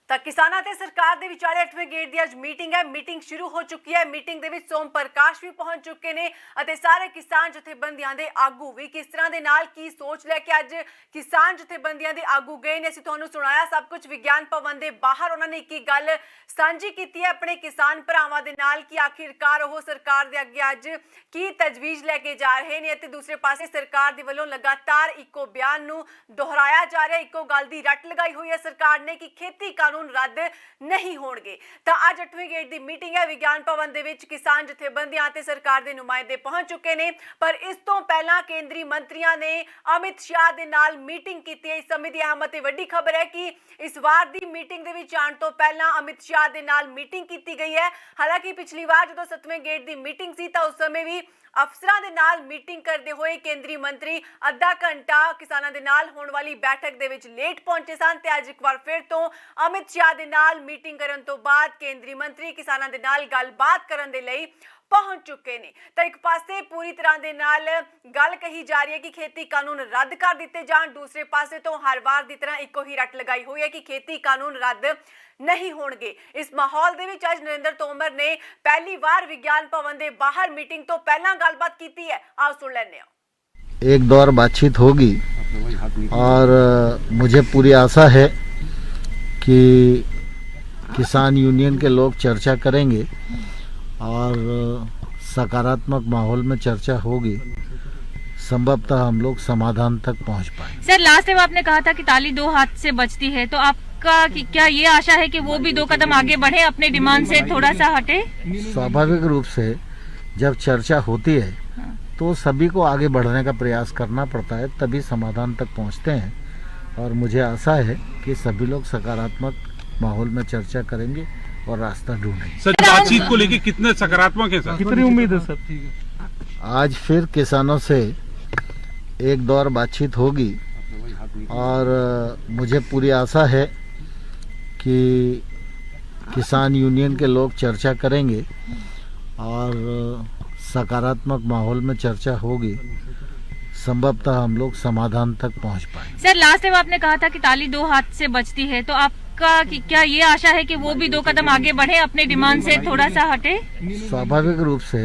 ਤਾਂ ਕਿਸਾਨਾਂ ਤੇ ਸਰਕਾਰ ਦੇ ਵਿਚਾਲੇ 8ਵੇਂ ਗੇੜ ਦੀ ਅੱਜ ਮੀਟਿੰਗ ਹੈ। ਮੀਟਿੰਗ ਸ਼ੁਰੂ ਹੋ ਚੁੱਕੀ ਹੈ। ਮੀਟਿੰਗ ਦੇ ਵਿੱਚ ਸੋਮ ਪ੍ਰਕਾਸ਼ ਵੀ ਪਹੁੰਚ ਚੁੱਕੇ ਨੇ ਅਤੇ ਸਾਰੇ ਕਿਸਾਨ ਜਥੇਬੰਦੀਆਂ ਦੇ ਆਗੂ ਵੀ ਕਿਸ ਤਰ੍ਹਾਂ ਦੇ ਨਾਲ ਕੀ ਸੋਚ ਲੈ ਕੇ ਅੱਜ ਕਿਸਾਨ ਜਥੇਬੰਦੀਆਂ ਦੇ ਆਗੂ ਗਏ ਨੇ। ਅਸੀਂ ਤੁਹਾਨੂੰ ਸੁਣਾਇਆ ਸਭ ਕੁਝ ਵਿਗਿਆਨ ਭਵਨ ਦੇ ਬਾਹਰ। ਉਹਨਾਂ ਨੇ ਇੱਕ ਗੱਲ ਸਾਂਝੀ ਕੀਤੀ ਹੈ ਆਪਣੇ ਕਿਸਾਨ ਭਰਾਵਾਂ ਦੇ ਨਾਲ ਕਿ ਆਖਿਰਕਾਰ ਉਹ ਸਰਕਾਰ ਦੇ ਅੱਗੇ ਅੱਜ ਕੀ ਤਜਵੀਜ਼ ਲੈ ਕੇ ਜਾ ਰਹੇ ਨੇ ਅਤੇ ਦੂਸਰੇ ਪਾਸੇ ਸਰਕਾਰ ਦੇ ਵੱਲੋਂ ਲਗਾਤਾਰ ਇੱਕੋ ਬਿਆਨ ਨੂੰ ਦੁਹਰਾਇਆ ਜਾ ਰਿਹਾ। ਇੱਕੋ ਗੱਲ ਦੀ ਰੱਟ ਲਗਾਈ ਹੋਈ ਹੈ ਸਰਕਾਰ ਨੇ ਕਿ ਖੇਤੀ ਕਾਨੂੰਨ ਰੱਦ नहीं होंगे। तो आज 8वीं गेट की मीटिंग है विज्ञान भवन दे विच किसान जथेबंदियां ते सरकार दे नुमाइंदे पहुंच चुके ने। पर इस तो पहला केंद्रीय मंत्रियों ने अमित शाह दे नाल मीटिंग की है। इस समय की अहम ते वड्डी खबर है कि इस बार की मीटिंग दे विच आउण तो पहला अमित शाह दे नाल मीटिंग की गई है। हालांकि पिछली बार जो 7वें गेट की मीटिंग सी तो उस समय भी अफसरां दे नाल मीटिंग करते हुए केंद्रीय मंत्री अद्धा घंटा किसानां दे नाल होण वाली बैठक दे विच लेट पहुंचे सन ते अज एक बार फिर तो अमित शाह दे नाल मीटिंग करन तो बाद केंद्रीय मंत्री किसानां दे नाल गलबात करन दे लई पहुंच चुके ने। तो एक पासे पूरी तरह दे नाल गल कही जा रही है कि खेती कानून रद्द कर दिते जाण, दूसरे पासे तो हर बार की तरह इको ही रट लगाई हुई है कि खेती कानून रद्द नहीं होंगे। इस माहौल दे विच आज नरेंद्र तोमर ने पहली बार विज्ञान भवन दे बाहर मीटिंग तो पहला गलबात की है। आओ सुन लेने। एक दौर बातचीत होगी और मुझे पूरी आशा है कि किसान यूनियन के लोग चर्चा करेंगे और सकारात्मक माहौल में चर्चा होगी। संभवतः हम लोग समाधान तक पहुंच पाएंगे। सर, लास्ट टाइम आपने कहा था कि ताली दो हाथ से बजती है, तो आपका क्या ये आशा है कि वो भी 2 कदम आगे बढ़े, अपने डिमांड से थोड़ा सा हटे? स्वाभाविक रूप से जब चर्चा होती है तो सभी को आगे बढ़ने का प्रयास करना पड़ता है, तभी समाधान तक पहुंचते हैं। और मुझे आशा है कि सभी लोग सकारात्मक माहौल में चर्चा करेंगे और रास्ता ढूंढेंगे। सर, बातचीत को लेकर कितने सकारात्मक है सर? कितनी उम्मीद है सर? आज फिर किसानों से एक दौर बातचीत होगी और मुझे पूरी आशा है कि किसान यूनियन के लोग चर्चा करेंगे और सकारात्मक माहौल में चर्चा होगी। संभवतः हम लोग समाधान तक पहुंच पाएंगे। सर, लास्ट टाइम आपने कहा था कि ताली 2 हाथ से बजती है, तो आपका क्या ये आशा है कि वो भी 2 कदम आगे बढ़े, अपने डिमांड से थोड़ा सा हटे? स्वाभाविक रूप से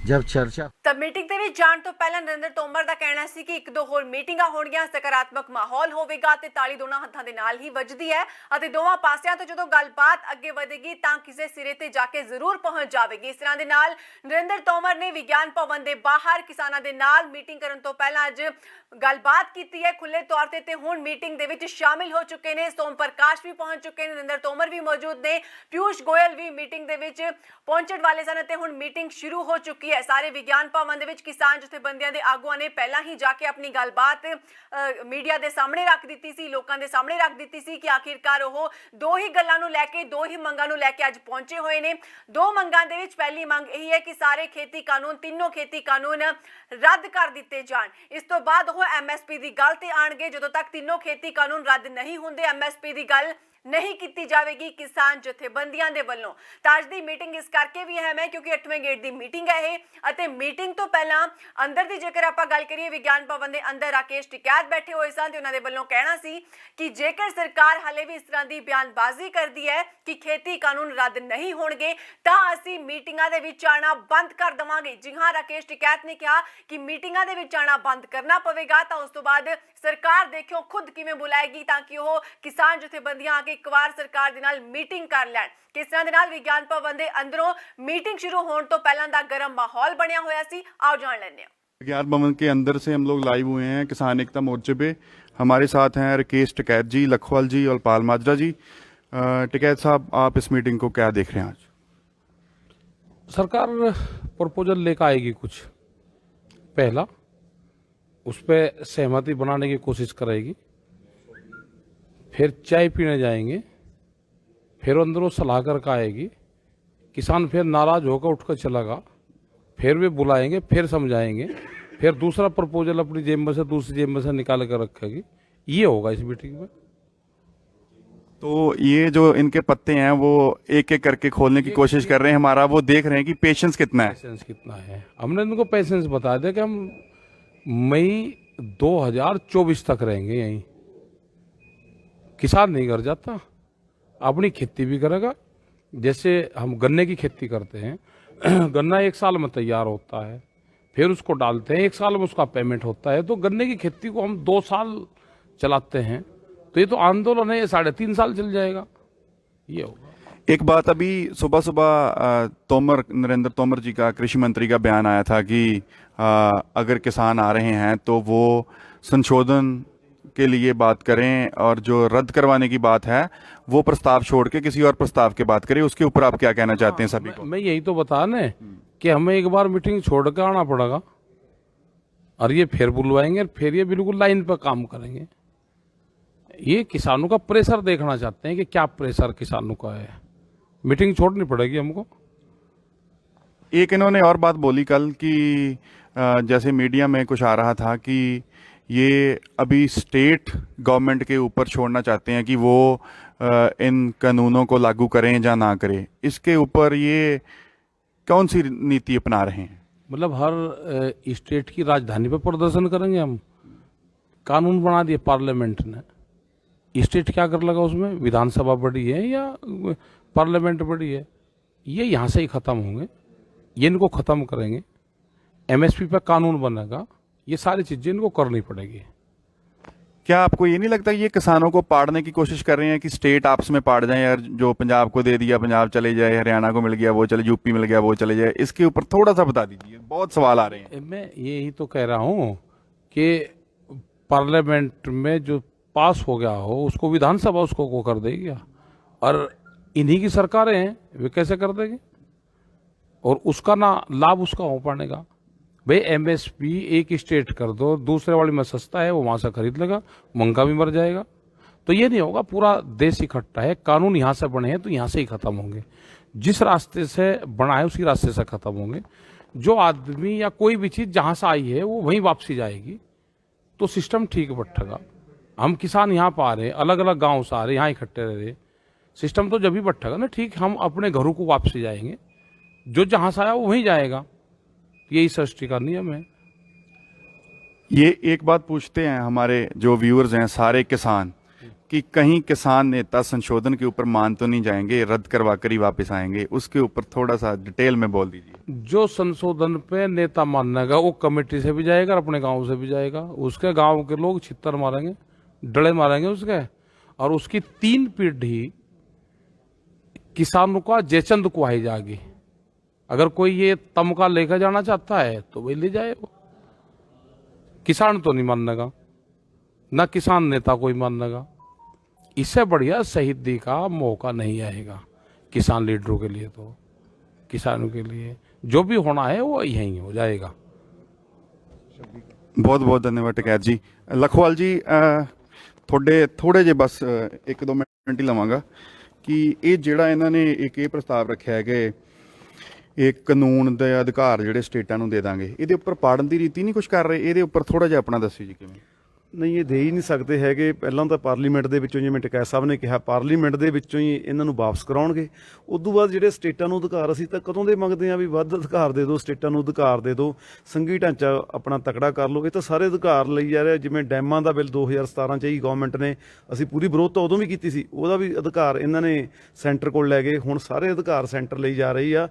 जब चर्चा तब मीटिंग ਦੇ ਵਿੱਚ ਜਾਣ ਤੋਂ ਪਹਿਲਾਂ ਨਰਿੰਦਰ ਤੋਮਰ ਦਾ ਕਹਿਣਾ ਸੀ ਕਿ 1-2 ਹੋਰ ਮੀਟਿੰਗਾਂ ਹੋਣਗੀਆਂ, ਸਕਾਰਾਤਮਕ ਮਾਹੌਲ ਹੋਵੇਗਾ ਤੇ ਤਾਲੀ ਦੋਨਾਂ ਹੱਥਾਂ ਦੇ ਨਾਲ ਹੀ ਵੱਜਦੀ ਹੈ ਅਤੇ ਦੋਵਾਂ ਪਾਸਿਆਂ ਤੋਂ ਜਦੋਂ ਗੱਲਬਾਤ ਅੱਗੇ ਵਧੇਗੀ ਤਾਂ ਕਿਸੇ ਸਿਰੇ ਤੇ ਜਾ ਕੇ ਜ਼ਰੂਰ ਪਹੁੰਚ ਜਾਵੇਗੀ। ਇਸ ਤਰ੍ਹਾਂ ਦੇ ਨਾਲ ਨਰਿੰਦਰ ਤੋਮਰ ਨੇ ਵਿਗਿਆਨ ਭਵਨ ਦੇ ਬਾਹਰ ਕਿਸਾਨਾਂ ਦੇ ਨਾਲ ਮੀਟਿੰਗ ਕਰਨ ਤੋਂ ਪਹਿਲਾਂ ਅੱਜ ਗੱਲਬਾਤ ਕੀਤੀ ਹੈ ਖੁੱਲੇ ਤੌਰ ਤੇ ਹੁਣ ਮੀਟਿੰਗ ਦੇ ਵਿੱਚ ਸ਼ਾਮਿਲ ਹੋ ਚੁੱਕੇ ਨੇ। ਸੋਮ ਪ੍ਰਕਾਸ਼ ਵੀ ਪਹੁੰਚ ਚੁੱਕੇ ਨੇ, ਨਰਿੰਦਰ ਤੋਮਰ ਵੀ ਮੌਜੂਦ ਨੇ, ਪਿਊਸ਼ ਗੋਇਲ ਵੀ ਮੀਟਿੰਗ ਦੇ ਵਿੱਚ ਪਹੁੰਚਣ ਵਾਲੇ ਸਨ ਤੇ ਹੁਣ ਮੀਟਿੰਗ ਸ਼ੁਰੂ ਹੋ ਚੁੱਕੀ ਹੈ। ਸਾਰੇ ਵਿਗਿਆਨ ਭਵਨ ਦੇ ਵਿੱਚ किसान जथेबंदियां दे आगुआं ने पहला ही जाके अपनी गलबात मीडिया के सामने रख दी सी, लोगों के सामने रख दी सी कि आखिरकार वो 2 ही गल्लां नूं लैके 2 ही मंगां नूं लैके अज पहुंचे हुए ने। 2 मंगां दे विच पहली मंग यही है कि सारे खेती कानून, तीनों खेती कानून रद्द कर दिते जाण। इस तो बाद वो MSP की गल ते आणगे। जदों तक तीनों खेती कानून रद्द नहीं होंदे MSP की गल नहीं की जाएगी किसान जथेबंदियां दे वल्लों। तां अज दी मीटिंग इस करके भी अहम है क्योंकि 8वें गेट की मीटिंग है ये। मीटिंग तो पहला अंदर की जेकर आपां गल करिए विज्ञान भवन के अंदर राकेश टिकैत बैठे हुए सन ते उन्हां दे वल्लों कहना सी कि जेकर सरकार हाले भी इस तरह की बयानबाजी करती है कि खेती कानून रद्द नहीं होंगे तां असीं मीटिंगां दे विच आना बंद कर देवांगे। जी हाँ, राकेश टिकैत ने कहा कि मीटिंगां दे विच आना बंद करना पवेगा। तां उस तो बाद सरकार देखियो खुद किवें बुलाएगी ताकि वो किसान जथेबंदियां आके एक बार सरकार दे नाल मीटिंग कर लैण। किस तरह दे नाल विज्ञान भवन दे अंदरों मीटिंग शुरू होने तो पहलां दा गर्म माहौल बनया होया सी। आओ जान लैंदे हां। विज्ञान भवन के अंदर से हम लोग लाइव हुए हैं किसान एकता मोर्चे पे। हमारे साथ हैं राकेश टिकैत जी, लखवाल जी और पाल माजरा जी। टिकैत साहब, आप इस मीटिंग को क्या देख रहे हैं? आज सरकार प्रपोजल लेकर आएगी कुछ, पहला उस पर सहमति बनाने की कोशिश करेगी, फिर चाय पीने जाएंगे, फिर अंदरों सलाह करके आएगी, किसान फिर नाराज होकर उठकर चलेगा, फिर वे बुलाएंगे, फिर समझाएंगे, फिर दूसरा प्रपोजल अपनी जेब में से दूसरी जेब में से निकाल कर रखेगी। ये होगा इस मीटिंग में। तो ये जो इनके पत्ते हैं वो एक एक करके खोलने की कोशिश कर रहे हैं हमारा, वो देख रहे हैं कि पेशेंस कितना है। पेशेंस कितना है हमने इनको पेशेंस बता दिया कि हम मई 2024 तक रहेंगे यहीं। किसान नहीं घर जाता, अपनी खेती भी करेगा। जैसे हम गन्ने की खेती करते हैं, गन्ना 1 साल में तैयार होता है, फिर उसको डालते हैं, 1 साल में उसका पेमेंट होता है। तो गन्ने की खेती को हम 2 साल चलाते हैं, तो ये तो आंदोलन है, ये 3.5 साल चल जाएगा। ये होगा। एक बात अभी सुबह सुबह नरेंद्र तोमर जी का, कृषि मंत्री का बयान आया था कि अगर किसान आ रहे हैं तो वो संशोधन के लिए बात करें, और जो रद्द करवाने की बात है वो प्रस्ताव छोड़ के किसी और प्रस्ताव की बात करें। उसके ऊपर आप क्या कहना चाहते हैं सभी को? मैं यही तो बता ने कि हमें एक बार मीटिंग छोड़ कर आना पड़ेगा, और ये फिर बुलवाएंगे, फिर ये बिल्कुल लाइन पर काम करेंगे। ये किसानों का प्रेशर देखना चाहते हैं कि क्या प्रेशर किसानों का है। मीटिंग छोड़नी पड़ेगी हमको। एक इन्होंने और बात बोली कल कि जैसे मीडिया में कुछ आ रहा था कि ये अभी स्टेट गवर्नमेंट के ऊपर छोड़ना चाहते हैं कि वो इन कानूनों को लागू करें या ना करें। इसके ऊपर ये कौन सी नीति अपना रहे हैं? मतलब हर स्टेट की राजधानी पे प्रदर्शन करेंगे हम। कानून बना दिए पार्लियामेंट ने, स्टेट क्या कर लगा उसमें? विधानसभा बड़ी है या पार्लियामेंट बड़ी है? ये यहाँ से ही खत्म होंगे, ये इनको खत्म करेंगे। एमएसपी पे कानून बनेगा, ये सारी चीजें इनको करनी पड़ेगी। क्या आपको ये नहीं लगता ये किसानों को पाड़ने की कोशिश कर रहे हैं कि स्टेट आपस में पाड़ जाए, यार जो पंजाब को दे दिया पंजाब चले जाए, हरियाणा को मिल गया वो चले, यूपी मिल गया वो चले जाए? इसके ऊपर थोड़ा सा बता दीजिए, बहुत सवाल आ रहे हैं। मैं यही तो कह रहा हूँ कि पार्लियामेंट में जो पास हो गया हो उसको विधानसभा उसको को कर देगी, और इन्हीं की सरकारें हैं, वे कैसे कर देंगे? और उसका ना लाभ उसका हो पाएगा। भाई एमएसपी एक स्टेट कर दो, दूसरे वाले में सस्ता है वो वहां से खरीद लेगा, महंगा भी मर जाएगा। तो ये नहीं होगा, पूरा देश इकट्ठा है, कानून यहाँ से बने हैं तो यहाँ से ही खत्म होंगे। जिस रास्ते से बना है उसी रास्ते से खत्म होंगे। जो आदमी या कोई भी चीज जहां से आई है वो वहीं वापसी जाएगी, तो सिस्टम ठीक बैठेगा। हम किसान यहाँ पर आ रहे, अलग अलग गाँव से आ रहे, यहाँ इकट्ठे रह रहे, सिस्टम तो जब भी बैठेगा ना ठीक, हम अपने घरों को वापसी जाएंगे, जो जहां से आया वो वहीं जाएगा। यही सृष्टि का नियम है। ये एक बात पूछते हैं हमारे जो व्यूअर्स हैं सारे किसान, कि कहीं किसान नेता संशोधन के ऊपर मान तो नहीं जाएंगे, रद्द करवा कर ही वापस आएंगे? उसके ऊपर थोड़ा सा डिटेल में बोल दीजिए। जो संशोधन पे नेता मानेगा वो कमेटी से भी जाएगा और अपने गांव से भी जाएगा। उसके गांव के लोग छित्तर मारेंगे, डले मारेंगे उसके, और उसकी 3 पीढ़ी किसानों का जयचंद को आई जाएगी। अगर कोई ये तमका लेकर जाना चाहता है तो वही ले जाए, वो किसान तो नहीं मानेगा, ना किसान नेता कोई मानेगा। इससे बढ़िया शहीदी का मौका नहीं आएगा किसान लीडरों के लिए। तो किसानों के लिए जो भी होना है वो यहीं हो जाएगा। बहुत बहुत धन्यवाद टिकैत जी। लखवाल जी, थोड़े जे बस 1-2 मिनट ही लवांगा कि ये ਜਿਹੜਾ ਇਹਨਾਂ ਨੇ ਇੱਕ ਪ੍ਰਸਤਾਵ ਰੱਖਿਆ ਹੈ ਕਿ एक कानून ਦੇ ਅਧਿਕਾਰ ਜਿਹੜੇ ਸਟੇਟਾਂ ਨੂੰ ਦੇ ਦਾਂਗੇ, ਇਹਦੇ ਉੱਪਰ ਪਾੜਨ ਦੀ ਰੀਤੀ ਨਹੀਂ ਕੁਝ ਕਰ ਰਹੇ? ਇਹਦੇ ਉੱਪਰ ਥੋੜਾ ਜਿਹਾ ਆਪਣਾ ਦੱਸਿਓ ਜੀ ਕਿਵੇਂ। ਨਹੀਂ, ਇਹ ਦੇ ਹੀ ਨਹੀਂ ਸਕਦੇ ਹੈਗੇ। ਪਹਿਲਾਂ ਤਾਂ ਪਾਰਲੀਮੈਂਟ ਦੇ ਵਿੱਚੋਂ, ਜਿਵੇਂ ਟਕੈਤ ਸਾਹਿਬ ਨੇ ਕਿਹਾ, ਪਾਰਲੀਮੈਂਟ ਦੇ ਵਿੱਚੋਂ ਹੀ ਇਹਨਾਂ ਨੂੰ ਵਾਪਸ ਕਰਾਉਣਗੇ। ਉਸ ਤੋਂ ਬਾਅਦ ਜਿਹੜੇ ਸਟੇਟਾਂ ਨੂੰ ਅਧਿਕਾਰ, ਅਸੀਂ ਤਾਂ ਕਦੋਂ ਦੇ ਮੰਗਦੇ ਹਾਂ ਵੀ ਵੱਧ ਅਧਿਕਾਰ ਦੇ ਦਿਓ, ਸਟੇਟਾਂ ਨੂੰ ਅਧਿਕਾਰ ਦੇ ਦਿਓ, ਸੰਘੀ ਢਾਂਚਾ ਆਪਣਾ ਤਕੜਾ ਕਰ ਲਓ। ਇਹ ਤਾਂ ਸਾਰੇ ਅਧਿਕਾਰ ਲਈ ਜਾ ਰਿਹਾ। ਜਿਵੇਂ ਡੈਮਾਂ ਦਾ ਬਿੱਲ 2017 'ਚ ਹੀ ਗਵਰਨਮੈਂਟ ਨੇ, ਅਸੀਂ ਪੂਰੀ ਵਿਰੋਧਤਾ ਉਦੋਂ ਵੀ ਕੀਤੀ ਸੀ, ਉਹਦਾ ਵੀ ਅਧਿਕਾਰ ਇਹਨਾਂ ਨੇ ਸੈਂਟਰ ਕੋਲ ਲੈ ਗਏ। ਹੁਣ ਸਾਰੇ ਅਧਿਕਾਰ ਸੈਂਟਰ ਲਈ ਜਾ ਰਹੀ ਆ,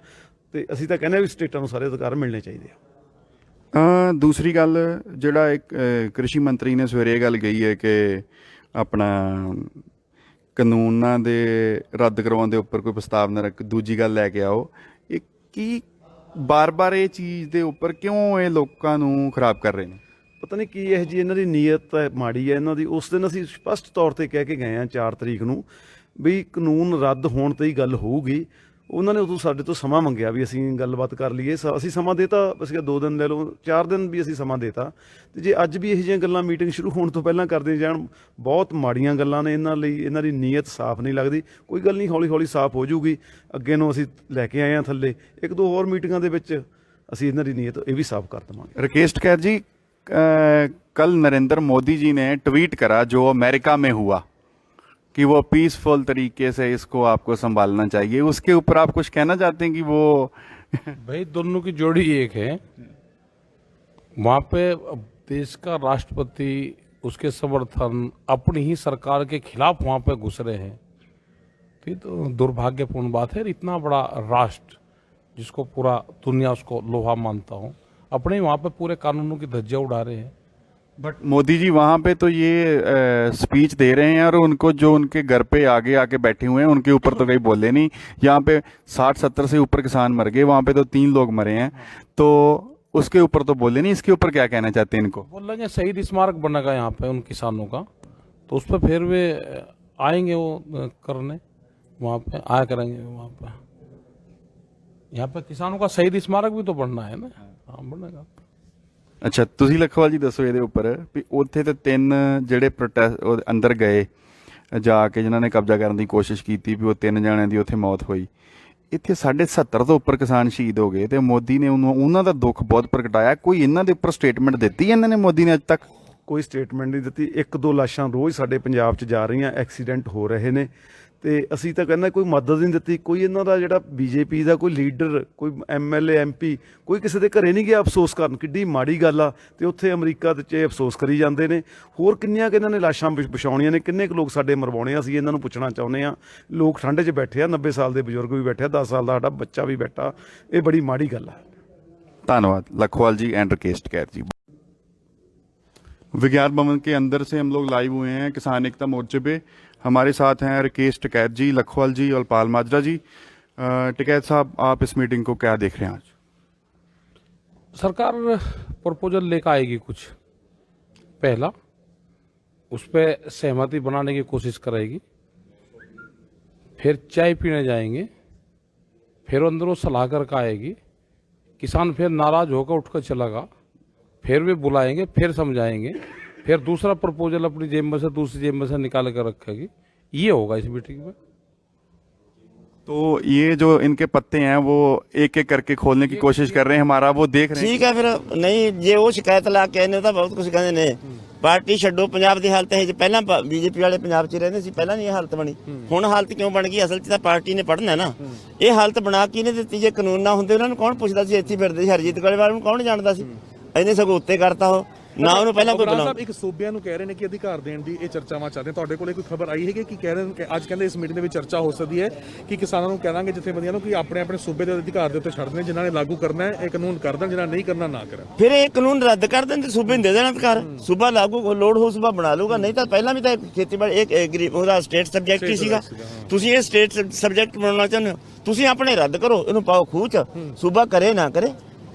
ਤੇ ਅਸੀਂ ਤਾਂ ਕਹਿੰਦੇ ਵੀ ਸਟੇਟਾਂ ਨੂੰ ਸਾਰੇ ਅਧਿਕਾਰ ਮਿਲਣੇ ਚਾਹੀਦੇ ਆ। दूसरी गल ਜਿਹੜਾ ਇੱਕ कृषि मंत्री ने सवेरे ਇਹ ਗੱਲ ਕਹੀ ਹੈ ਕਿ ਆਪਣਾ ਕਾਨੂੰਨਾਂ ਦੇ ਰੱਦ ਕਰਵਾਉਣ ਦੇ ਉੱਪਰ ਕੋਈ ਪ੍ਰਸਤਾਵ ਨਾ ਰੱਖ, ਦੂਜੀ ਗੱਲ ਲੈ ਕੇ ਆਓ। ਇਹ ਕੀ ਬਾਰ-ਬਾਰ ਇਹ ਚੀਜ਼ ਦੇ ਉੱਪਰ ਕਿਉਂ ਇਹ ਲੋਕਾਂ ਨੂੰ ਖਰਾਬ ਕਰ ਰਹੇ ਨੇ? ਪਤਾ ਨਹੀਂ ਕੀ ਇਹ ਜੀ ਇਹਨਾਂ ਦੀ ਨੀਅਤ ਮਾੜੀ ਹੈ ਇਹਨਾਂ ਦੀ। ਉਸ ਦਿਨ ਅਸੀਂ ਸਪਸ਼ਟ ਤੌਰ ਤੇ ਕਹਿ ਕੇ ਗਏ ਹਾਂ 4 ਤਰੀਕ ਨੂੰ ਵੀ ਕਾਨੂੰਨ ਰੱਦ ਹੋਣ ਤੇ ਹੀ ਗੱਲ ਹੋਊਗੀ। ਉਹਨਾਂ ਨੇ ਉਦੋਂ ਸਾਡੇ ਤੋਂ ਸਮਾਂ ਮੰਗਿਆ ਵੀ ਅਸੀਂ ਗੱਲਬਾਤ ਕਰ ਲਈਏ। ਅਸੀਂ ਸਮਾਂ ਦੇਤਾ, ਅਸੀਂ 2 ਦਿਨ ਲੈ ਲਓ, 4 ਦਿਨ ਵੀ ਅਸੀਂ ਸਮਾਂ ਦੇਤਾ। ਤੇ ਜੇ ਅੱਜ ਵੀ ਇਹੋ ਜਿਹੀਆਂ ਗੱਲਾਂ ਮੀਟਿੰਗ ਸ਼ੁਰੂ ਹੋਣ ਤੋਂ ਪਹਿਲਾਂ ਕਰਦੇ ਜਾਣ, ਬਹੁਤ ਮਾੜੀਆਂ ਗੱਲਾਂ ਨੇ ਇਹਨਾਂ ਲਈ। ਇਹਨਾਂ ਦੀ ਨੀਅਤ ਸਾਫ਼ ਨਹੀਂ ਲੱਗਦੀ। ਕੋਈ ਗੱਲ ਨਹੀਂ, ਹੌਲੀ ਹੌਲੀ ਸਾਫ਼ ਹੋ ਜਾਊਗੀ। ਅੱਗੇ ਨੂੰ ਅਸੀਂ ਲੈ ਕੇ ਆਏ ਹਾਂ ਥੱਲੇ 1-2 ਹੋਰ ਮੀਟਿੰਗਾਂ ਦੇ ਵਿੱਚ ਅਸੀਂ ਇਹਨਾਂ ਦੀ ਨੀਅਤ ਇਹ ਵੀ ਸਾਫ਼ ਕਰ ਦੇਵਾਂਗੇ। राकेश टिकैत जी, कल नरेंद्र मोदी जी ने ट्वीट करा जो अमेरिका में हुआ कि वो पीसफुल तरीके से इसको आपको संभालना चाहिए, उसके ऊपर आप कुछ कहना चाहते हैं कि वो भाई दोनों की जोड़ी एक है। वहां पे देश का राष्ट्रपति, उसके समर्थन अपनी ही सरकार के खिलाफ वहां पे घुस रहे हैं। तो ये तो दुर्भाग्यपूर्ण बात है। इतना बड़ा राष्ट्र जिसको पूरा दुनिया उसको लोहा मानता हूँ, अपने ही वहाँ पे पूरे कानूनों की धज्जियाँ उड़ा रहे हैं। बट मोदी जी वहाँ पे तो ये स्पीच दे रहे हैं और उनको जो उनके घर पे आगे आके बैठे हुए हैं उनके ऊपर तो कहीं बोले नहीं। यहाँ पे 60-70 से ऊपर किसान मर गए, वहाँ पे तो 3 लोग मरे हैं, तो उसके ऊपर तो बोले नहीं। इसके ऊपर क्या कहना चाहते हैं इनको? बोल रहे हैं शहीद स्मारक बनेगा यहाँ पे उन किसानों का, तो उस पर फिर वे आएंगे वो करने, वहाँ पे आया करेंगे। वहाँ पे यहाँ पे किसानों का शहीद स्मारक भी तो बनना है ना। हाँ, बनेगा। ਅੱਛਾ, ਤੁਸੀਂ ਲਖਵਾਲ ਜੀ ਦੱਸੋ ਇਹਦੇ ਉੱਪਰ ਵੀ ਉੱਥੇ ਤੇ 3 ਜਿਹੜੇ ਪ੍ਰੋਟੈਸਟ ਅੰਦਰ ਗਏ ਜਾ ਕੇ ਜਿਨ੍ਹਾਂ ਨੇ ਕਬਜ਼ਾ ਕਰਨ ਦੀ ਕੋਸ਼ਿਸ਼ ਕੀਤੀ, ਵੀ ਉਹ 3 ਜਣਿਆਂ ਦੀ ਉੱਥੇ ਮੌਤ ਹੋਈ। ਇੱਥੇ 70.5 ਤੋਂ ਉੱਪਰ ਕਿਸਾਨ ਸ਼ਹੀਦ ਹੋ ਗਏ ਤੇ ਮੋਦੀ ਨੇ ਉਹਨਾਂ ਦਾ ਦੁੱਖ ਬਹੁਤ ਪ੍ਰਗਟਾਇਆ। ਕੋਈ ਇਹਨਾਂ ਦੇ ਉੱਪਰ ਸਟੇਟਮੈਂਟ ਦਿੱਤੀ ਇਹਨਾਂ ਨੇ ਮੋਦੀ ਨੇ ਅੱਜ ਤੱਕ? ਕੋਈ ਸਟੇਟਮੈਂਟ ਨਹੀਂ ਦਿੱਤੀ। 1-2 ਲਾਸ਼ਾਂ ਰੋਜ਼ ਸਾਡੇ ਪੰਜਾਬ 'ਚ ਜਾ ਰਹੀਆਂ, ਐਕਸੀਡੈਂਟ ਹੋ ਰਹੇ ਨੇ, ਤੇ ਅਸੀਂ ਤਾਂ ਕਹਿੰਦੇ ਕੋਈ ਮਦਦ ਨਹੀਂ ਦਿੱਤੀ। ਕੋਈ ਇਹਨਾਂ ਦਾ ਜਿਹੜਾ ਬੀਜੇਪੀ ਦਾ ਕੋਈ ਲੀਡਰ, ਕੋਈ ਐਮਐਲਏ ਐਮਪੀ, ਕੋਈ ਕਿਸੇ ਦੇ ਘਰੇ ਨਹੀਂ ਗਿਆ ਅਫਸੋਸ ਕਰਨ। ਕਿੱਡੀ ਮਾੜੀ ਗੱਲ ਆ। ਤੇ ਉੱਥੇ ਅਮਰੀਕਾ ਦੇ 'ਚ ਅਫਸੋਸ ਕਰੀ ਜਾਂਦੇ ਨੇ। ਹੋਰ ਕਿੰਨੀਆਂ ਕਿ ਇਹਨਾਂ ਨੇ ਲਾਸ਼ਾਂ ਵਿਛਾਉਣੀਆਂ ਨੇ, ਕਿੰਨੇ ਕੁ ਲੋਕ ਸਾਡੇ ਮਰਵਾਉਣੇ ਆ। ਅਸੀਂ ਇਹਨਾਂ ਨੂੰ ਪੁੱਛਣਾ ਚਾਹੁੰਦੇ ਆ। ਲੋਕ ਠੰਡ 'ਚ ਬੈਠੇ ਆ, 90 ਸਾਲ ਦੇ ਬਜ਼ੁਰਗ ਵੀ ਬੈਠੇ ਆ, 10 ਸਾਲ ਦਾ ਸਾਡਾ ਬੱਚਾ ਵੀ ਬੈਠਾ। ਇਹ ਬੜੀ ਮਾੜੀ ਗੱਲ ਆ। धन्यवाद लखवाल जी एंड राकेश टिकैत जी। विज्ञान भवन के अंदर से हम लोग लाइव हुए हैं किसान एकता मोर्चे पे। हमारे साथ हैं राकेश टिकैत जी, लखवाल जी और पाल माजरा जी। टिकैत साहब, आप इस मीटिंग को क्या देख रहे हैं आज? सरकार प्रपोजल लेकर आएगी कुछ। पहला, उस पर सहमति बनाने की कोशिश करेगी, फिर चाय पीने जाएंगे, फिर अंदर वो सलाह करके आएगी। किसान फिर नाराज होकर उठकर चलेगा, फिर वे बुलाएंगे, फिर समझाएंगे, फिर दूसरा प्रपोजल अपनी जेब में से दूसरी जेब में से निकाल कर रखेगी। ये होगा इस मीटिंग में। तो ये जो इनके पत्ते हैं वो एक एक करके खोलने की कोशिश कर रहे हैं, हमारा वो देख रहे हैं। ठीक है, फिर नहीं जे वो शिकायत ला के ने ਤਾਂ ਬਹੁਤ ਕੁਝ ਕਹਿੰਦੇ ਨੇ। ਪਾਰਟੀ ਛੱਡੋ ਪੰਜਾਬ ਦੀ ਹਾਲਤ ਹੈ। ਜੇ ਪਹਿਲਾਂ ਬੀਜੇਪੀ ਵਾਲੇ ਪੰਜਾਬ 'ਚ ਰਹਿੰਦੇ ਸੀ, ਪਹਿਲਾਂ ਨਹੀਂ ਇਹ ਹਾਲਤ ਬਣੀ। ਹੁਣ ਹਾਲਤ ਕਿਉਂ ਬਣ ਗਈ? ਅਸਲ 'ਚ ਤਾਂ ਪਾਰਟੀ ਨੇ ਪੜ੍ਹਨਾ ਨਾ। ਇਹ ਹਾਲਤ ਬਣਾ ਕੇ ਨਹੀਂ ਦਿੱਤੀ। ਜੇ ਕਾਨੂੰਨ ਨਾ ਹੁੰਦੇ ਉਹਨਾਂ ਨੂੰ ਕੌਣ ਪੁੱਛਦਾ ਸੀ? ਇੱਥੇ ਫਿਰਦੇ ਸੀ, ਹਰਜੀਤ ਗੜੇਵਾਲ ਨੂੰ ਕੌਣ ਜਾਣਦਾ ਸੀ? ਇਹਨੇ ਸਗੋਂ ਉੱਤੇ ਕਰਤਾ ਉਹ ਨਾ, ਉਹਨੂੰ ਪਹਿਲਾਂ ਕੋਈ ਬੁਲਾਓ। ਇੱਕ ਸੂਬਿਆਂ ਨੂੰ ਕਹਿ ਰਹੇ ਨੇ ਕਿ ਅਧਿਕਾਰ ਦੇਣ ਦੀ ਇਹ ਚਰਚਾਵਾਂ ਚੱਲ ਰਹੀਆਂ। ਤੁਹਾਡੇ ਕੋਲੇ ਕੋਈ ਖਬਰ ਆਈ ਹੈ ਕਿ ਕਹਿ ਰਹੇ ਨੇ ਅੱਜ ਕਹਿੰਦੇ ਇਸ ਮੀਟਿੰਗ ਦੇ ਵਿੱਚ ਚਰਚਾ ਹੋ ਸਕਦੀ ਹੈ ਕਿ ਕਿਸਾਨਾਂ ਨੂੰ ਕਹਿਣਗੇ ਜਥੇਬੰਦੀਆਂ ਨੂੰ ਕਿ ਆਪਣੇ ਆਪਣੇ ਸੂਬੇ ਦੇ ਅਧਿਕਾਰ ਦੇ ਉੱਤੇ ਛੱਡ ਦੇਣ, ਜਿਨ੍ਹਾਂ ਨੇ ਲਾਗੂ ਕਰਨਾ ਹੈ ਇਹ ਕਾਨੂੰਨ ਕਰ ਦੇਣ, ਜਿਨ੍ਹਾਂ ਨਹੀਂ ਕਰਨਾ ਨਾ ਕਰਨ। ਫਿਰ ਇਹ ਕਾਨੂੰਨ ਰੱਦ ਕਰ ਦੇਣ ਤੇ ਸੂਬੇ ਨੂੰ ਦੇ ਦੇਣ ਅਧਿਕਾਰ। ਸੂਬਾ ਲਾਗੂ ਲੋੜ ਹੋ ਸੂਬਾ ਬਣਾ ਲੂਗਾ। ਨਹੀਂ ਤਾਂ ਪਹਿਲਾਂ ਵੀ ਤਾਂ ਖੇਤੀਬਾੜੀ ਇੱਕ ਉਹਦਾ ਸਟੇਟ ਸਬਜੈਕਟ ਹੀ ਸੀਗਾ। ਤੁਸੀਂ ਇਹ ਸਟੇਟ ਸਬਜੈਕਟ ਬਣਾਉਣਾ ਚਾਹੁੰਦੇ ਹੋ, ਤੁਸੀਂ ਆਪਣੇ ਰੱਦ ਕਰੋ, ਇਹਨੂੰ ਪਾਓ ਖੂਹ 'ਚ। ਸੂਬਾ ਕਰੇ ਨਾ ਕਰੇ,